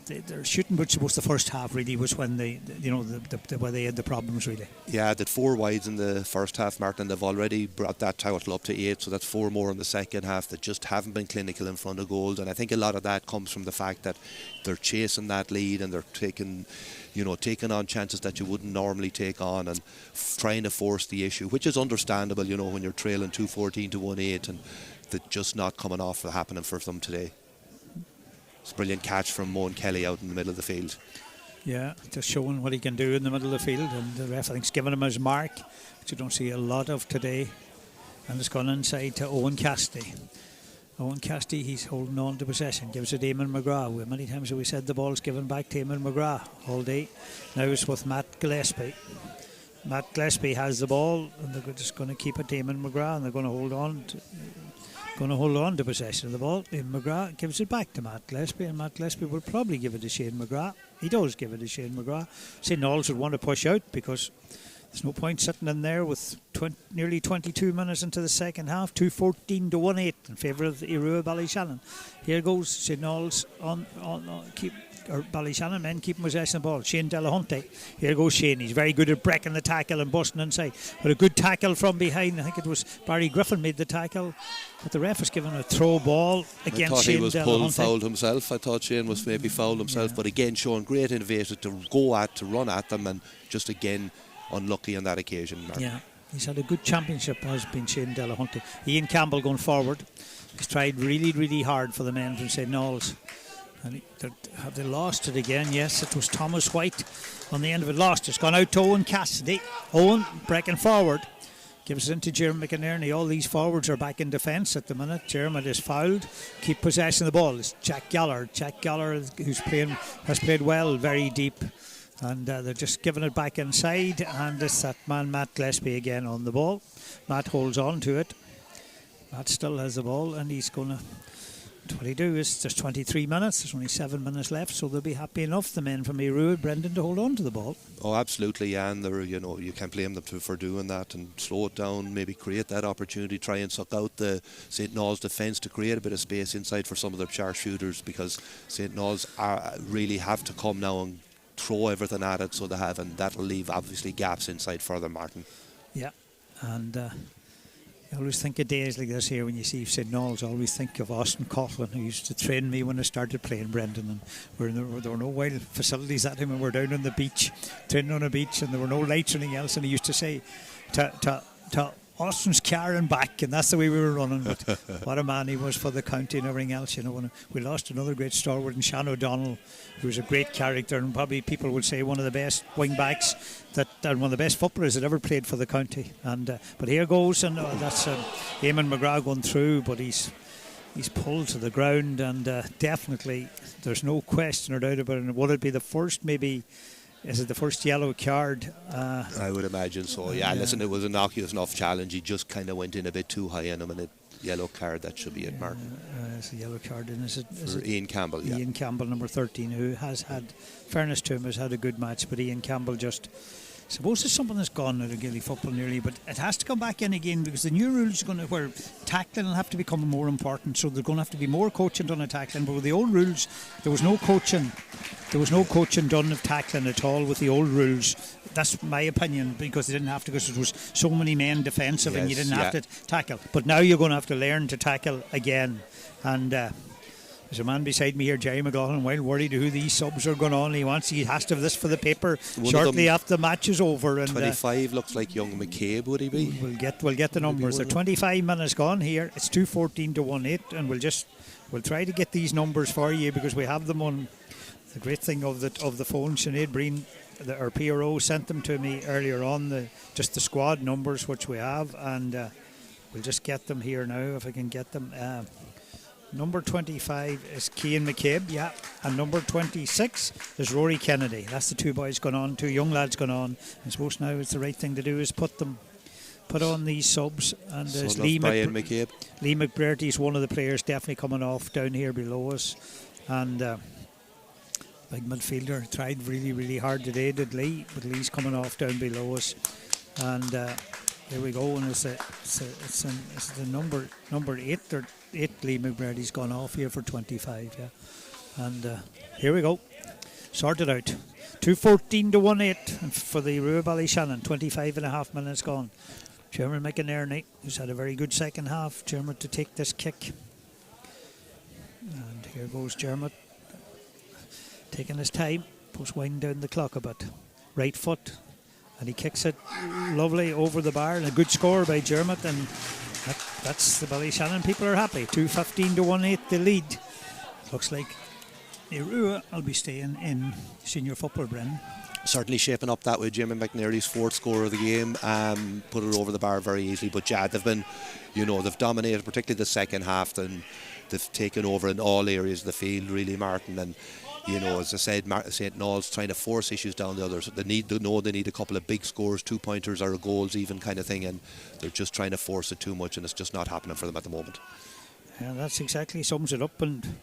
their shooting, which was the first half really, was when where they had the problems really. Yeah, did 4 wides in the first half, Martin. They've already brought that total up to 8, so that's 4 more in the second half that just haven't been clinical in front of goals. And I think a lot of that comes from the fact that they're chasing that lead, and they're taking on chances that you wouldn't normally take on, and trying to force the issue, which is understandable, when you're trailing 2-14 to 1-8, and that's just not coming off happening for them today. It's a brilliant catch from Moan Kelly out in the middle of the field. Yeah, just showing what he can do in the middle of the field, and the ref, I think, giving him his mark, which you don't see a lot of today. And it's gone inside to Owen Cassidy. Owen Cassidy, he's holding on to possession, gives it to Eamon McGrath. Many times have we said the ball's given back to Eamon McGrath all day. Now it's with Matt Gillespie. Matt Gillespie has the ball, and they're just going to keep it to Eamon McGrath, and they're going to hold on to possession of the ball. McGrath gives it back to Matt Gillespie, and Matt Gillespie will probably give it to Shane McGrath. He does give it to Shane McGrath. St. Noel's would want to push out, because there's no point sitting in there with nearly 22 minutes into the second half. 2-14 to 1-8 in favour of the Aodh Ruadh Ballyshannon. Here goes St. Noel's Ballyshannon men keeping possession of the ball. Shane Delahunty. Here goes Shane. He's very good at breaking the tackle and busting inside. But a good tackle from behind. I think it was Barry Griffin made the tackle. But the ref was given a throw ball against Shane Delahunty. I thought he was fouled himself. I thought Shane was maybe fouled himself. Yeah. But again, showing great innovation to run at them, and just again unlucky on that occasion, Mark. Yeah, he's had a good championship, has been Shane Delahunty. Ian Campbell going forward. He's tried really hard for the men from St. Noel's. And have they lost it again? Yes, it was Thomas White on the end of it. Lost. It's gone out to Owen Cassidy. Owen breaking forward. Gives it into Jeremy McInerney. All these forwards are back in defence at the minute. Jeremy is fouled. Keep possession of the ball. It's Jack Gallard. Jack Gallard, has played well, very deep. And they're just giving it back inside, and it's that man Matt Gillespie again on the ball. Matt holds on to it. Matt still has the ball, and he's going to... What he do is there's 23 minutes, there's only 7 minutes left, so they'll be happy enough, the men from Aodh Ruadh, Brendan, to hold on to the ball. Oh, absolutely, yeah, and you can't blame them for doing that, and slow it down, maybe create that opportunity, try and suck out the St. Noel's defence to create a bit of space inside for some of their sharpshooters, because St. Noel's really have to come now and throw everything at it, so they have, and that'll leave obviously gaps inside for them, Martin. Yeah, and I always think of days like this here when you see St. Noel's. I always think of Austin Coughlin, who used to train me when I started playing, Brendan, and there were no wild facilities at him, and we're down on the beach, training on a beach, and there were no lights or anything else, and he used to say to Austin's carrying back, and that's the way we were running. But what a man he was for the county and everything else. You know, when we lost another great stalwart in Shan O'Donnell, who was a great character and probably people would say one of the best wing backs and one of the best footballers that ever played for the county. And but here goes, and that's Eamon McGrath going through, but he's pulled to the ground, and definitely there's no question or doubt about it. Would it be the first, maybe? Is it the first yellow card? I would imagine so, yeah. Listen, it was a innocuous enough challenge. He just kind of went in a bit too high on him, and a yellow card, that should be it, Mark. It's a yellow card, and is it Ian Campbell, yeah. Ian Campbell, number 13, who has had, fairness to him, has had a good match, but Ian Campbell just... Suppose there's something that's gone out of Gaelic football nearly, but it has to come back in again because the new rules are going to, where tackling will have to become more important, so there's going to have to be more coaching done of tackling. But with the old rules, there was no coaching done of tackling at all with the old rules. That's my opinion, because they didn't have to, because there was so many men defensive, and you didn't have to tackle. But now you're going to have to learn to tackle again, and there's a man beside me here, Jerry McLaughlin, well worried who these subs are going on. He has to have this for the paper shortly after the match is over. And 25 looks like young McCabe, would he be? We'll get the numbers. There are 25 minutes gone here. It's 2:14 to 1-8, and we'll try to get these numbers for you because we have them on. The great thing of the phone, Sinead Breen, our PRO, sent them to me earlier on. Just the squad numbers which we have, and we'll just get them here now if I can get them. Number 25 is Cian McCabe, and number 26 is Rory Kennedy. That's the two boys going on, two young lads going on. I suppose now it's the right thing to do is put on these subs. And there's Lee McCabe. Lee McBrearty is one of the players definitely coming off down here below us, and big midfielder, tried really, really hard today, did Lee, but Lee's coming off down below us, and there we go. And it's the number 8 or 8 Lee McBrearty's gone off here for 25, and here we go, sorted out. 2:14 to 1-8 for the Ruadh Ballyshannon. 25 and a half minutes gone. Chairman McInerney, who's had a very good second half, Dermot to take this kick, and here goes Dermot taking his time, puts wind down the clock a bit, right foot, and he kicks it lovely over the bar, and a good score by Dermot, and that's the Ballyshannon people are happy. 2:15 to 1-8 the lead. Looks like Ruadh will be staying in senior football, Brennan. Certainly shaping up that way. Jimmy McNairdy's fourth score of the game, put it over the bar very easily. But they've been, they've dominated, particularly the second half, and they've taken over in all areas of the field, really, Martin. And as I said, St. Noel's trying to force issues down the others. They need a couple of big scores, 2-pointers or goals even kind of thing, and they're just trying to force it too much, and it's just not happening for them at the moment. Yeah, that's exactly sums it up, and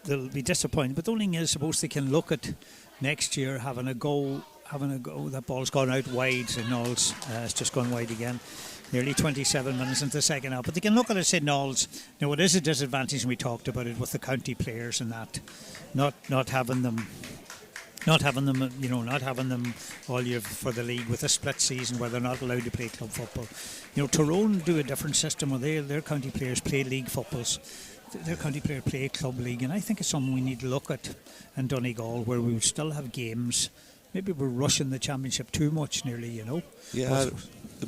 they'll be disappointed. But the only thing is, suppose they can look at next year having a go. That ball's gone out wide, St. Noel's. It's just gone wide again. Nearly 27 minutes into the second half. But they can look at it, St. Noel's. Now, it is a disadvantage, and we talked about it with the county players and that. Not having them all year for the league with a split season where they're not allowed to play club football. Tyrone do a different system where their county players play league footballs. Their county players play club league, and I think it's something we need to look at in Donegal, where we will still have games. Maybe we're rushing the championship too much nearly, Yeah,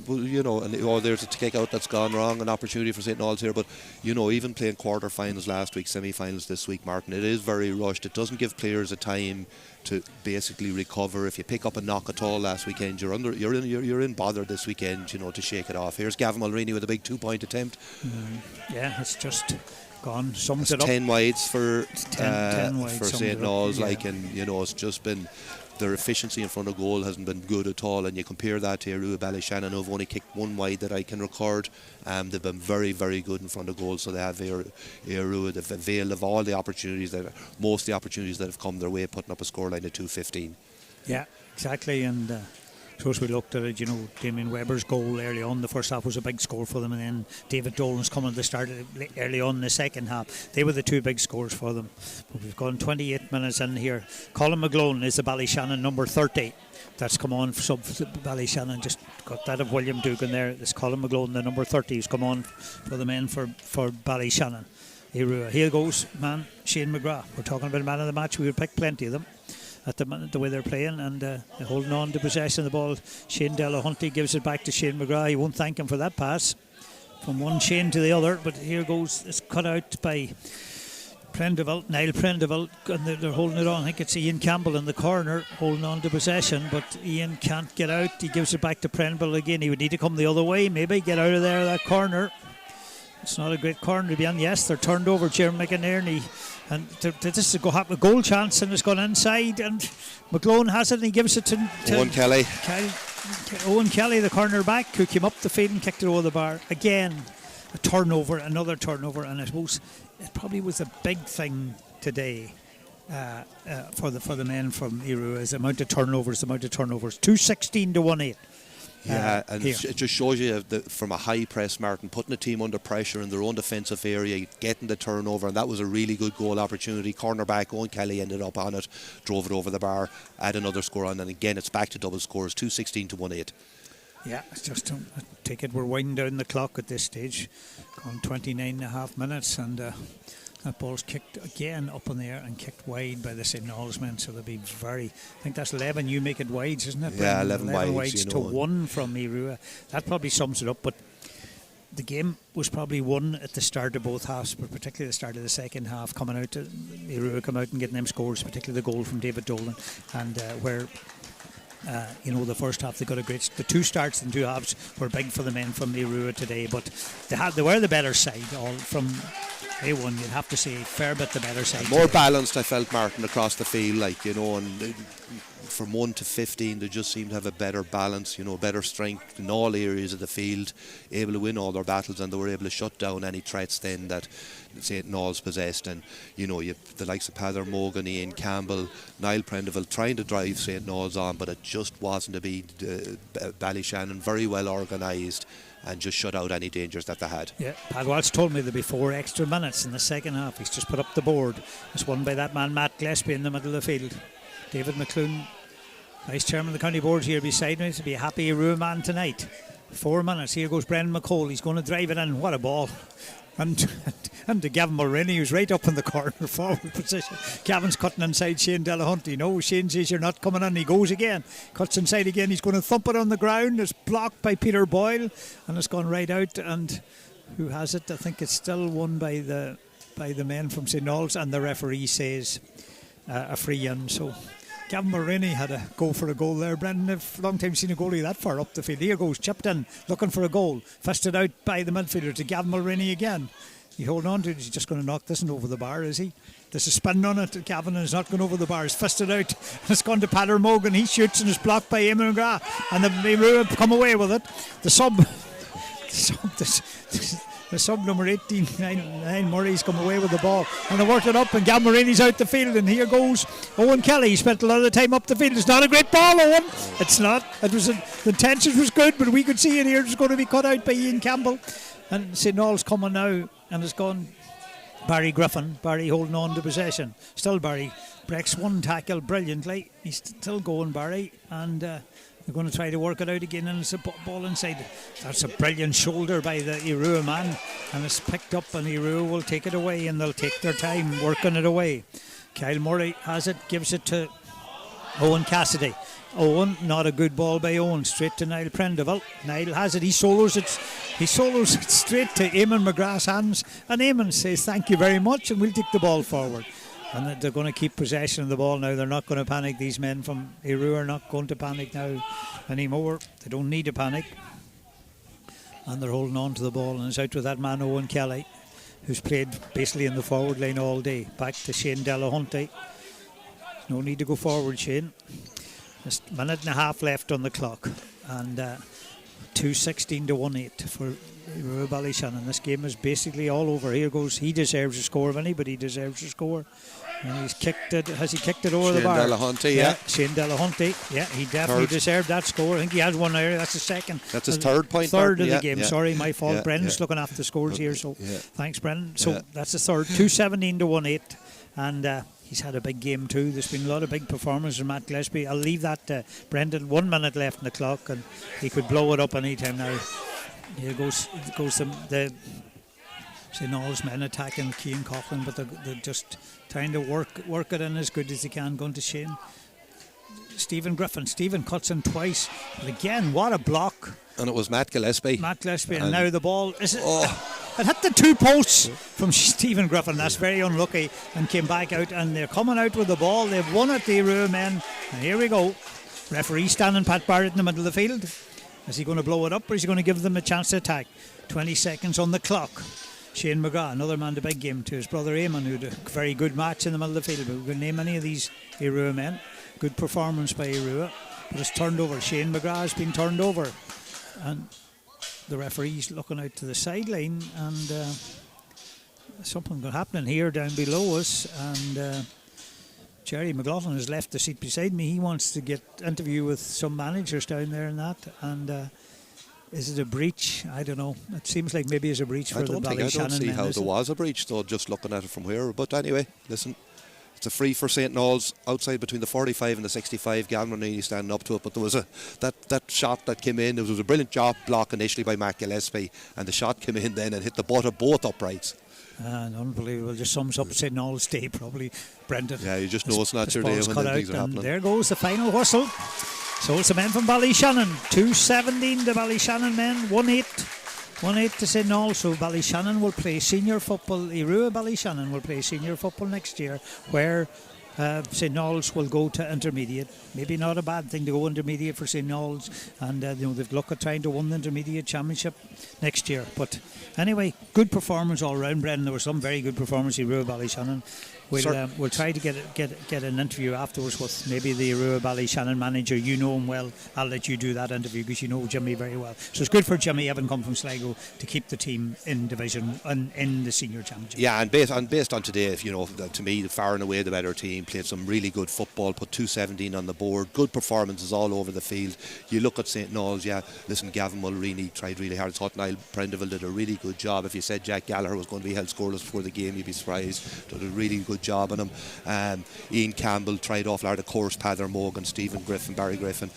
there's a kick out that's gone wrong, an opportunity for St. Noel's here, but even playing quarter-finals last week, semi-finals this week, Martin, it is very rushed. It doesn't give players a time to basically recover. If you pick up a knock at all last weekend, you're in bother this weekend, to shake it off. Here's Gavin Mulroney with a big 2-point attempt. It's just gone. Sums it up. 10 wides for 10 wide for St. Noel's, it's just been. Their efficiency in front of goal hasn't been good at all, and you compare that to Ruadh Ballyshannon, who've only kicked one wide that I can record. They've been very, very good in front of goal, so they have Ruadh. They've availed of all the opportunities most of the opportunities that have come their way, putting up a scoreline of 2:15. Yeah, exactly, and of course we looked at it, Damien Webber's goal early on. The first half was a big score for them, and then David Dolan's coming at the start early on in the second half. They were the two big scores for them. But we've gone 28 minutes in here. Colin McGlone is the Ballyshannon number 30. That's come on for Ballyshannon. Just got that of William Dugan there. This Colin McGlone, the number 30, who's come on for the men for Ballyshannon. Here goes man Shane McGrath. We're talking about man of the match. We would pick plenty of them. at the minute, the way they're playing, and they're holding on to possession of the ball. Shane Delahunty gives it back to Shane McGrath. He won't thank him for that pass from one Shane to the other, but here goes, it's cut out by Niall Prendeville, and they're holding it on. I think it's Ian Campbell in the corner holding on to possession, but Ian can't get out. He gives it back to Prendeville again. He would need to come the other way, maybe get out of there, that corner. It's not a great corner to be on. Yes, they're turned over, Jeremy McInerney, and this is a goal chance, and it's gone inside, and McGlone has it, and he gives it to Owen Kelly. Owen Kelly, the corner back, who came up the field and kicked it over the bar. Again, a turnover, another turnover, and I suppose it probably was a big thing today for the men from Iru, is the amount of turnovers. 216 to 1-8. Yeah, and it just shows you from a high press, Martin, putting the team under pressure in their own defensive area, getting the turnover, and that was a really good goal opportunity. Cornerback Owen Kelly ended up on it, drove it over the bar, add another score on, and again it's back to double scores, 216 to 1-8. Yeah, it's just, I take it we're winding down the clock at this stage, gone 29 and a half minutes, and that ball's kicked again up in the air and kicked wide by the St. Noel's men, so they'll be I think that's 11, you make it wides, isn't it? Yeah, 11 wides to 1 from Irua. That probably sums it up, but the game was probably won at the start of both halves, but particularly the start of the second half, coming out, Irua come out and getting them scores, particularly the goal from David Dolan, and where the first half they got the two starts and two halves were big for the men from Irua today, but they were the better side all from A1, you'd have to say, fair bit the better side. More balanced, I felt, Martin, across the field, and from 1 to 15 they just seemed to have a better balance, better strength in all areas of the field, able to win all their battles, and they were able to shut down any threats then that St. Noel's possessed. And you the likes of Pather Morgan, Ian Campbell, Niall Prendeville trying to drive St. Noel's on, but it just wasn't to be. Ballyshannon very well organised and just shut out any dangers that they had. Yeah, Pat Walsh told me there'd be 4 extra minutes in the second half. He's just put up the board. It's won by that man Matt Gillespie in the middle of the field. David McClune, Vice Chairman of the County Board, here beside me, to be a happy Irua man tonight. 4 minutes. Here goes Brendan McCole. He's going to drive it in. What a ball. And to Gavin Mulroney, who's right up in the corner forward position. Gavin's cutting inside Shane Delahunty. No, Shane says you're not coming in. He goes again. Cuts inside again. He's going to thump it on the ground. It's blocked by Peter Boyle, and it's gone right out. And who has it? I think it's still won by the men from St. Noel's, and the referee says a free in. So Gavin Mulroney had a go for a goal there. Brendan, I've a long time seen a goalie that far up the field. Here goes, chipped in, looking for a goal. Fisted out by the midfielder to Gavin Mulroney again. He holding on to it. He's just going to knock this one over the bar, is he? There's a spin on it. Gavin is not going over the bar. It's fisted out. It's gone to Pather Morgan. He shoots and it's blocked by Eamon McGrath. And the Irua come away with it. The sub number 18, 9 Murray's come away with the ball, and they worked it up, and Gavin Mulroney's out the field, and here goes Owen Kelly. He spent a lot of the time up the field. It's not a great ball, Owen. It's not. The intention was good, but we could see it here. It's going to be cut out by Ian Campbell, and St. Noel's coming now, and it's gone Barry Griffin. Barry holding on to possession. Still Barry breaks one tackle brilliantly. He's still going, Barry, and they're going to try to work it out again, and it's a ball inside. That's a brilliant shoulder by the Irua man, and it's picked up, and Irua will take it away, and they'll take their time working it away. Kyle Murray has it, gives it to Owen Cassidy. Owen, not a good ball by Owen, straight to Niall Prendeville. Niall has it, he solos it straight to Eamon McGrath's hands, and Eamon says thank you very much, and we'll take the ball forward. And they're going to keep possession of the ball now. They're not going to panic. These men from Irua are not going to panic now anymore. They don't need to panic. And they're holding on to the ball, and it's out with that man Owen Kelly, who's played basically in the forward line all day. Back to Shane Delahunty. No need to go forward, Shane. Just a minute and a half left on the clock, and 216 to 1-8 for Aodh Ballyshannon. This game is basically all over. Here goes, he deserves a score if anybody deserves a score, and he's kicked it. Has he kicked it over the bar? Delahunty, yeah. Shane Delahunty, yeah, he definitely deserved that score. I think he has one there. That's the second. That's his third point. Third of the game. Sorry, my fault. Brendan's looking after the scores here, so thanks, Brendan. So that's the third. 217 to 1-8, and he's had a big game too. There's been a lot of big performances from Matt Gillespie. I'll leave that to Brendan. 1 minute left in the clock, and he could blow it up any time now. Here goes the St. Noel's men attacking Cian Coughlin, but they're just trying to work it in as good as they can. Going to Shane Stephen Griffin. Stephen cuts in twice. But again, what a block. And it was Matt Gillespie. And now the ball is it hit the two posts from Stephen Griffin. That's very unlucky, and came back out, and they're coming out with the ball. They've won it, the Ruah men. And here we go. Referee standing Pat Barrett in the middle of the field. Is he going to blow it up, or is he going to give them a chance to attack? 20 seconds on the clock. Shane McGrath, another man to big game, to his brother Eamon, who had a very good match in the middle of the field. But we can name any of these Ruah men. Good performance by Ruah. But it's turned over. Shane McGrath has been turned over. And the referee's looking out to the sideline, and something got happening here down below us. And Jerry McLaughlin has left the seat beside me. He wants to get interview with some managers down there and that. And is it a breach? I don't know. It seems like maybe it's a breach for the Ballyshannon men. I don't see how there was a breach, though, just looking at it from here. But anyway, listen, it's a free for St. Noel's outside between the 45 and the 65. Gavin nearly standing up to it, but there was that shot that came in. There was a brilliant job block initially by Matt Gillespie, and the shot came in then and hit the butt of both uprights. And unbelievable, just sums up St. Noel's day probably, Brendan. Yeah, you just know it's not your day when things are happening. There goes the final whistle. So it's the men from Ballyshannon, 2-17 the Ballyshannon men, 1-8 to St. Noel. So Ballyshannon will play senior football. Ruah Ballyshannon will play senior football next year, where St. Noel's will go to intermediate. Maybe not a bad thing to go intermediate for St. Noel's, and they've looked at trying to win the intermediate championship next year. But anyway, good performance all round, Brendan. There was some very good performance in Ruah Ballyshannon. We'll try to get an interview afterwards with maybe the Ruah Ballyshannon manager. You know him well. I'll let you do that interview because you know Jimmy very well. So it's good for Jimmy, having come from Sligo, to keep the team in division and in the senior championship. Yeah, and based on today, to me, far and away the better team, played some really good football, put 2-17 on the board, good performances all over the field. You look at St. Noel's, listen, Gavin Mulroney tried really hard. Thought Niall Prendeville did a really good job. If you said Jack Gallagher was going to be held scoreless before the game, you'd be surprised. Did a really good job on him. Ian Campbell tried off of course, Pather Morgan, Stephen Griffin, Barry Griffin,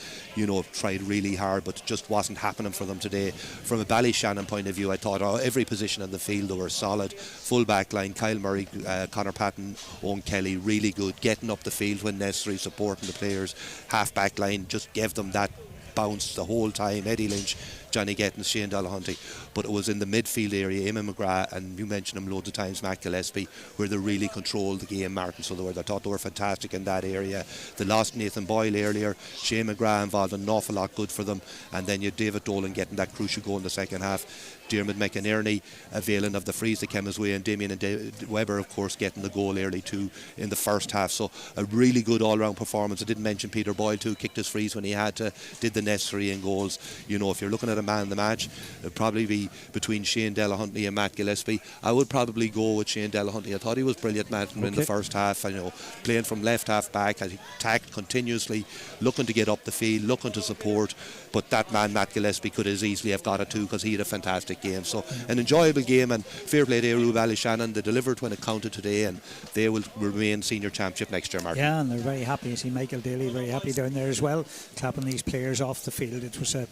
tried really hard, but it just wasn't happening for them today. From a Ballyshannon point of view, I thought every position in the field they were solid. Full back line, Kyle Murray, Conor Patton, Owen Kelly, really good, getting up the field when necessary, supporting the players. Half back line just gave them that bounce the whole time. Eddie Lynch, Johnny Gettins, Shane Delahunty. But it was in the midfield area, Eamon McGrath, and you mentioned him loads of times, Matt Gillespie, where they really controlled the game, Martin. So I thought they were fantastic in that area. They lost Nathan Boyle earlier. Shane McGrath involved an awful lot good for them. And then you had David Dolan getting that crucial goal in the second half. Diarmid McInerney availing of the freeze that came his way, and Damien and Webber, of course, getting the goal early too in the first half. So a really good all-round performance. I didn't mention Peter Boyle too, kicked his freeze when he had to, did the necessary in goals. If you're looking at a man in the match, it'd probably be between Shane Delahunty and Matt Gillespie. I would probably go with Shane Delahunty. I thought he was brilliant, Matt, in the first half. Playing from left half back, attacked continuously, looking to get up the field, looking to support. But that man, Matt Gillespie, could as easily have got it too, because he had a fantastic game. So an enjoyable game, and fair play to Ruah Ballyshannon. They delivered when it counted today, and they will remain senior championship next year, Martin. Yeah, and they're very happy. I see Michael Daly very happy down there as well, clapping these players off the field. It was a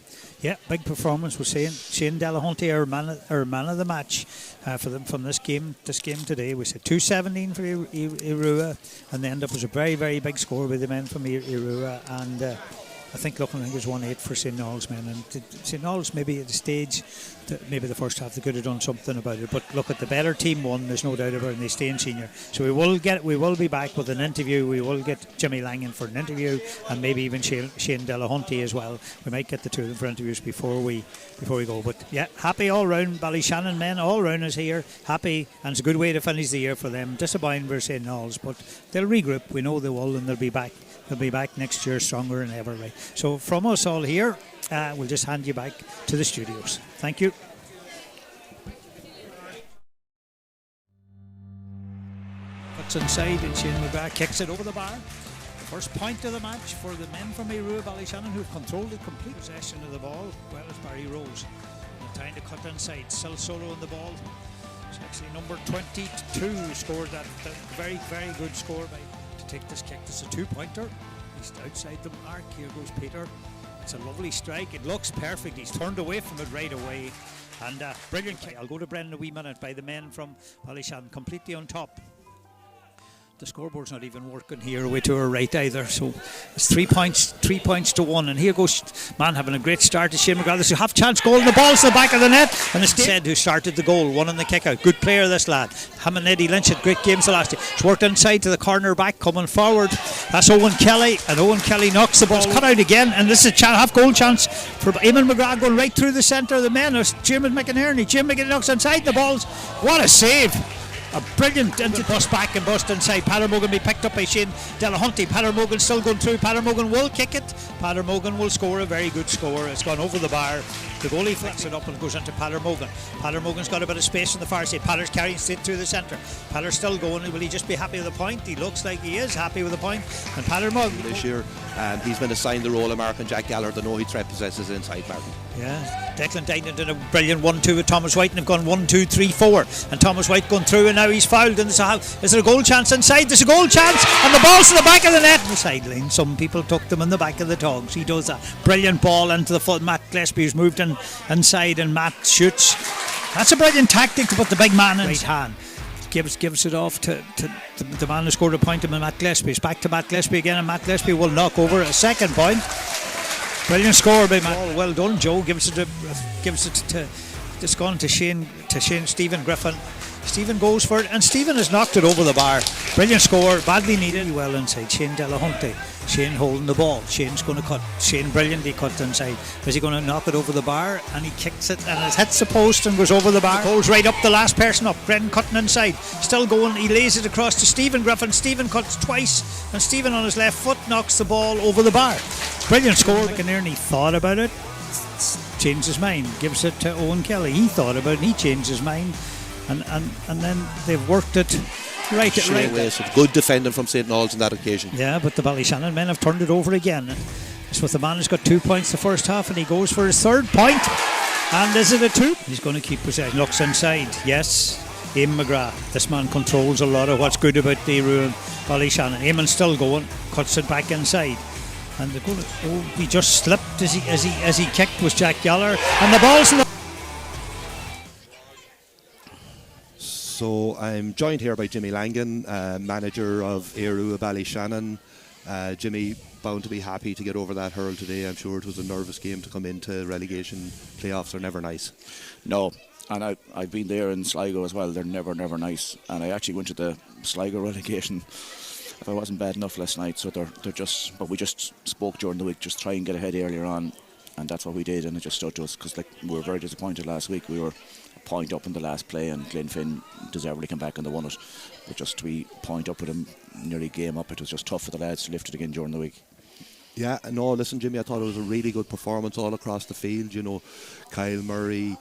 big performance. We're saying Shane Delahunty, our man of the match for them from this game today. We said 2-17 for Ruah, and the end up was a very, very big score with the men from Ruah, and I think it was 1-8 for St. Noel's men, and St. Noel's maybe at the stage that maybe the first half they could have done something about it, but look, at the better team won, there's no doubt about it, and they stay in senior. So we will be back with an interview. We will get Jimmy Langan for an interview, and maybe even Shane Delahunty as well. We might get the two of them for interviews before we go. But yeah, happy all round. Ballyshannon men all round is here, happy, and it's a good way to finish the year for them. Disappointing for St. Noel's, but they'll regroup. We know they will, and they'll be back. They'll be back next year stronger than ever, right? So from us all here, we'll just hand you back to the studios. Thank you. Cuts inside, and Shane McGrath kicks it over the bar. The first point of the match for the men from Ruah Ballyshannon, who've controlled the complete possession of the ball, well as Barry Rose. Trying to cut inside, still solo on the ball. It's actually number 22 scored that very, very good score to take this kick. It's a two-pointer. He's outside the mark. Here goes Peter. It's a lovely strike. It looks perfect. He's turned away from it right away. And brilliant kick. I'll go to Brendan a wee minute by the men from Ballyshannon, completely on top. The scoreboard's not even working here away to our right either, so it's 3 points to 1, and here goes man having a great start to Shane McGrath. There's a half chance goal and the ball's to the back of the net, and it's said who started the goal, one on the kick out. Good player this lad. Him and Eddie Lynch had great games the last year. It's worked inside to the corner back, coming forward. That's Owen Kelly, and Owen Kelly knocks the ball. It's cut out again, and this is a half goal chance for Eamon McGrath going right through the centre of the men. There's Jim McInerney. Jim McInerney knocks inside the balls. What a save! A brilliant into bust back and bust inside. Pattermogan be picked up by Shane Delahunty. Pattermogan still going through. Pattermogan will kick it. Pattermogan will score a very good score. It's gone over the bar. The goalie flicks it up and goes into Pattermogan. Pattermogan's got a bit of space on the far side. Patter's carrying straight through the centre. Patter's still going. Will he just be happy with the point? He looks like he is happy with the point. And Pattermogan this year, he's been assigned the role of Mark and Jack Gallard. The no threat possesses inside Martin. Yeah, Declan Dinan did a brilliant 1-2 with Thomas White and have gone 1-2-3-4, and Thomas White going through, and now he's fouled, and is there a goal chance inside? There's a goal chance, and the ball's in the back of the net. The sideline, some people took them in the back of the togs. He does that brilliant ball into the foot. Matt Gillespie who's moved inside, and Matt shoots. That's a brilliant tactic to put the big man in right hand. Gives it off to the man who scored a point, and Matt Gillespie. It's back to Matt Gillespie again, and Matt Gillespie will knock over a second point. Brilliant score by Matt. Well done, Joe. Gives it to it's gone to Shane Stephen Griffin. Stephen goes for it, and Stephen has knocked it over the bar. Brilliant score, badly needed. Well inside, Shane Delahunty. Shane holding the ball. Shane's going to cut. Shane brilliantly cut inside. Is he going to knock it over the bar? And he kicks it, and it hits the post and goes over the bar. Goes right up the last person up. Brendan cutting inside. Still going. He lays it across to Stephen Griffin. Stephen cuts twice, and Stephen on his left foot knocks the ball over the bar. Brilliant score. McInerney thought about it, changed his mind, gives it to Owen Kelly. He thought about it and he changed his mind, and then they've worked it right. Good defending from St. Noel's on that occasion. Yeah, but the Ballyshannon men have turned it over again. It's with the man who's got 2 points the first half, and he goes for his third point. And is it a 2? He's going to keep possession. Looks inside. Yes, Eamon McGrath. This man controls a lot of what's good about the Ballyshannon. Eamon's still going, cuts it back inside. And the goal, he just slipped as he kicked was Jack Yaller, and the ball's in the. So I'm joined here by Jimmy Langan, manager of Aodh Ruadh Ballyshannon. Jimmy, bound to be happy to get over that hurl today. I'm sure it was a nervous game to come into relegation. Playoffs are never nice. No, and I've been there in Sligo as well. They're never nice. And I actually went to the Sligo relegation. If I wasn't bad enough last night, so they're just. But we just spoke during the week, just try and get ahead earlier on, and that's what we did, and it just stood to us because we were very disappointed last week. We were a point up in the last play, and Glenfinn deservedly came back and they won it. But just to be point up with them, nearly game up, it was just tough for the lads to lift it again during the week. Yeah, no, listen, Jimmy, I thought it was a really good performance all across the field. You know, Kyle Murray,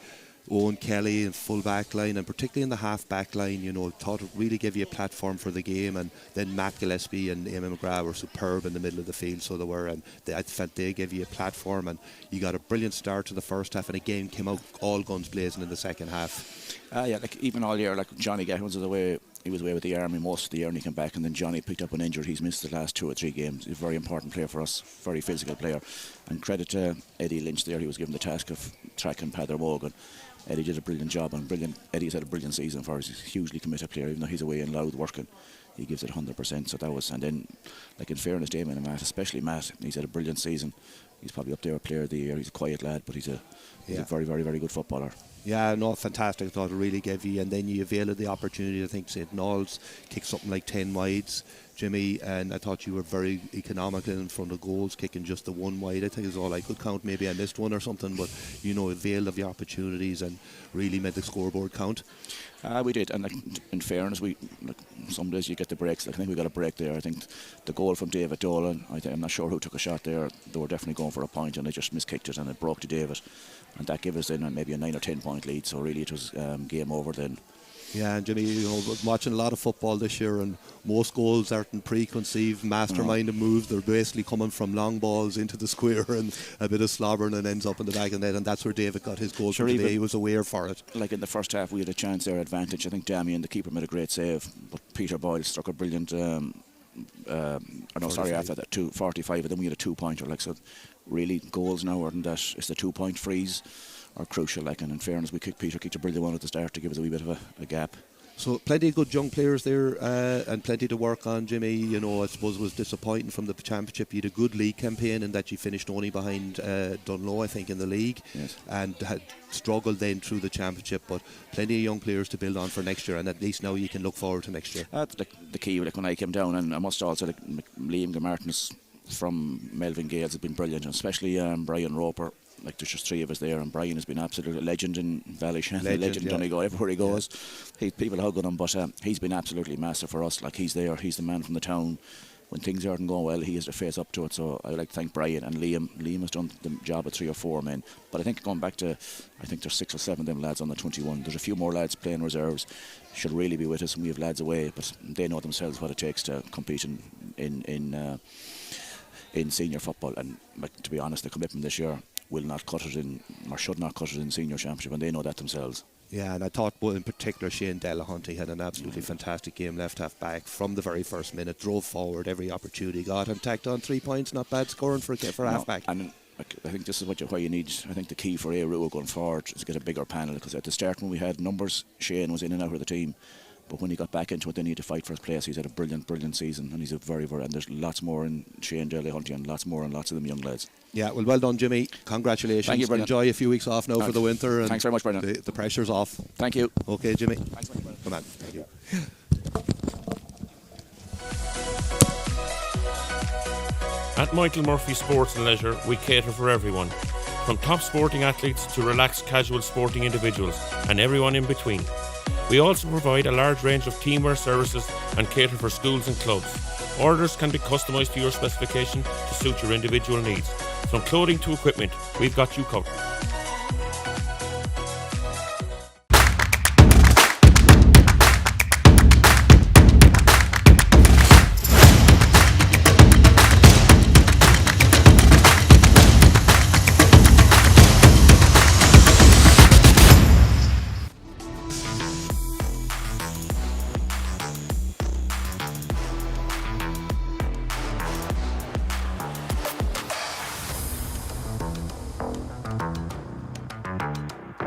Owen Kelly in full back line, and particularly in the half back line, you know, thought it really gave you a platform for the game. And then Matt Gillespie and Eamon McGrath were superb in the middle of the field, so they were, and I felt they gave you a platform, and you got a brilliant start to the first half, and again came out all guns blazing in the second half. Yeah, like even all year, like Johnny Gaffins was away. He was away with the Army most of the year, and he came back, and then Johnny picked up an injury. He's missed the last 2 or 3 games. He's a very important player for us, very physical player. And credit to Eddie Lynch there. He was given the task of tracking Pattermogan. Eddie did a brilliant job, and Eddie's had a brilliant season for us. He's a hugely committed player, even though he's away in Louth working. He gives it 100%. So that was, and then, like in fairness, Damien and Matt, especially Matt, he's had a brilliant season. He's probably up there a player of the year. He's a quiet lad, but he's a very, very, very good footballer. Yeah, no, fantastic. I thought it really gave you, and then you availed of the opportunity. I think St. Noel's kicked something like 10 wides, Jimmy, and I thought you were very economical in front of goals, kicking just the 1 wide. I think is all I could count. Maybe I missed one or something, but you know, availed of the opportunities and really made the scoreboard count. We did, and like, in fairness, some days you get the breaks. Like, I think we got a break there. I think the goal from David Dolan, I'm not sure who took a shot there. They were definitely going for a point, and they just miskicked it, and it broke to David, and that gave us then maybe a 9 or 10 point lead. So really, it was game over then. Yeah, and Jimmy, you know, watching a lot of football this year, and most goals aren't preconceived, masterminded moves. They're basically coming from long balls into the square and a bit of slobbering, and ends up in the back of the net, and that's where David got his goal from today. He was aware for it. Like in the first half, we had a chance there, advantage. I think Damien, the keeper, made a great save, but Peter Boyle struck a brilliant. After that 2:45, and then we had a 2-pointer. Like, so, really, goals now aren't that. It's the 2-point freeze are crucial. Like, and in fairness, Peter kicked a brilliant one at the start to give us a wee bit of a gap. So plenty of good young players there and plenty to work on, Jimmy. You know, I suppose it was disappointing from the championship. You had a good league campaign in that you finished only behind Dunlow, I think, in the league. Yes. And had struggled then through the championship, but plenty of young players to build on for next year, and at least now you can look forward to next year. That's the key. Like when I came down, and I must also Liam Martin's from Melvin Gales has been brilliant, and especially Brian Roper. Like there's just three of us there, and Brian has been absolutely a legend in Ballyshannon, a legend in Donegal, everywhere he goes. People hug on him, but he's been absolutely massive for us. Like he's there, he's the man from the town. When things aren't going well, he has to face up to it. So I like to thank Brian and Liam. Liam has done the job of 3 or 4 men. But I think going back to, I think there's 6 or 7 of them lads on the 21. There's a few more lads playing reserves. Should really be with us, and we have lads away, but they know themselves what it takes to compete in senior football. And like, to be honest, the commitment this year will not cut it in, or should not cut it in senior championship, and they know that themselves. Yeah, and I thought, well, in particular, Shane Delahunty had an absolutely fantastic game, left half back from the very first minute, drove forward every opportunity he got, and tacked on 3 points. Not bad scoring for half back. And I think this is why you need. I think the key for Aodh Ruadh going forward is to get a bigger panel, because at the start when we had numbers, Shane was in and out of the team. But when he got back into it, they need to fight for his place. He's had a brilliant season, and he's a very, and there's lots more in Shane Delahunty, and lots of them young lads. Yeah, well done, Jimmy. Congratulations. Thank you, Brendan. Enjoy a few weeks off now for the winter. And thanks very much, Brendan. The pressure's off. Thank you. Okay, Jimmy. Thanks very much, Come on. Thank you. At Michael Murphy Sports and Leisure, we cater for everyone, from top sporting athletes to relaxed casual sporting individuals and everyone in between. We also provide a large range of teamwear services and cater for schools and clubs. Orders can be customised to your specification to suit your individual needs. From clothing to equipment, we've got you covered.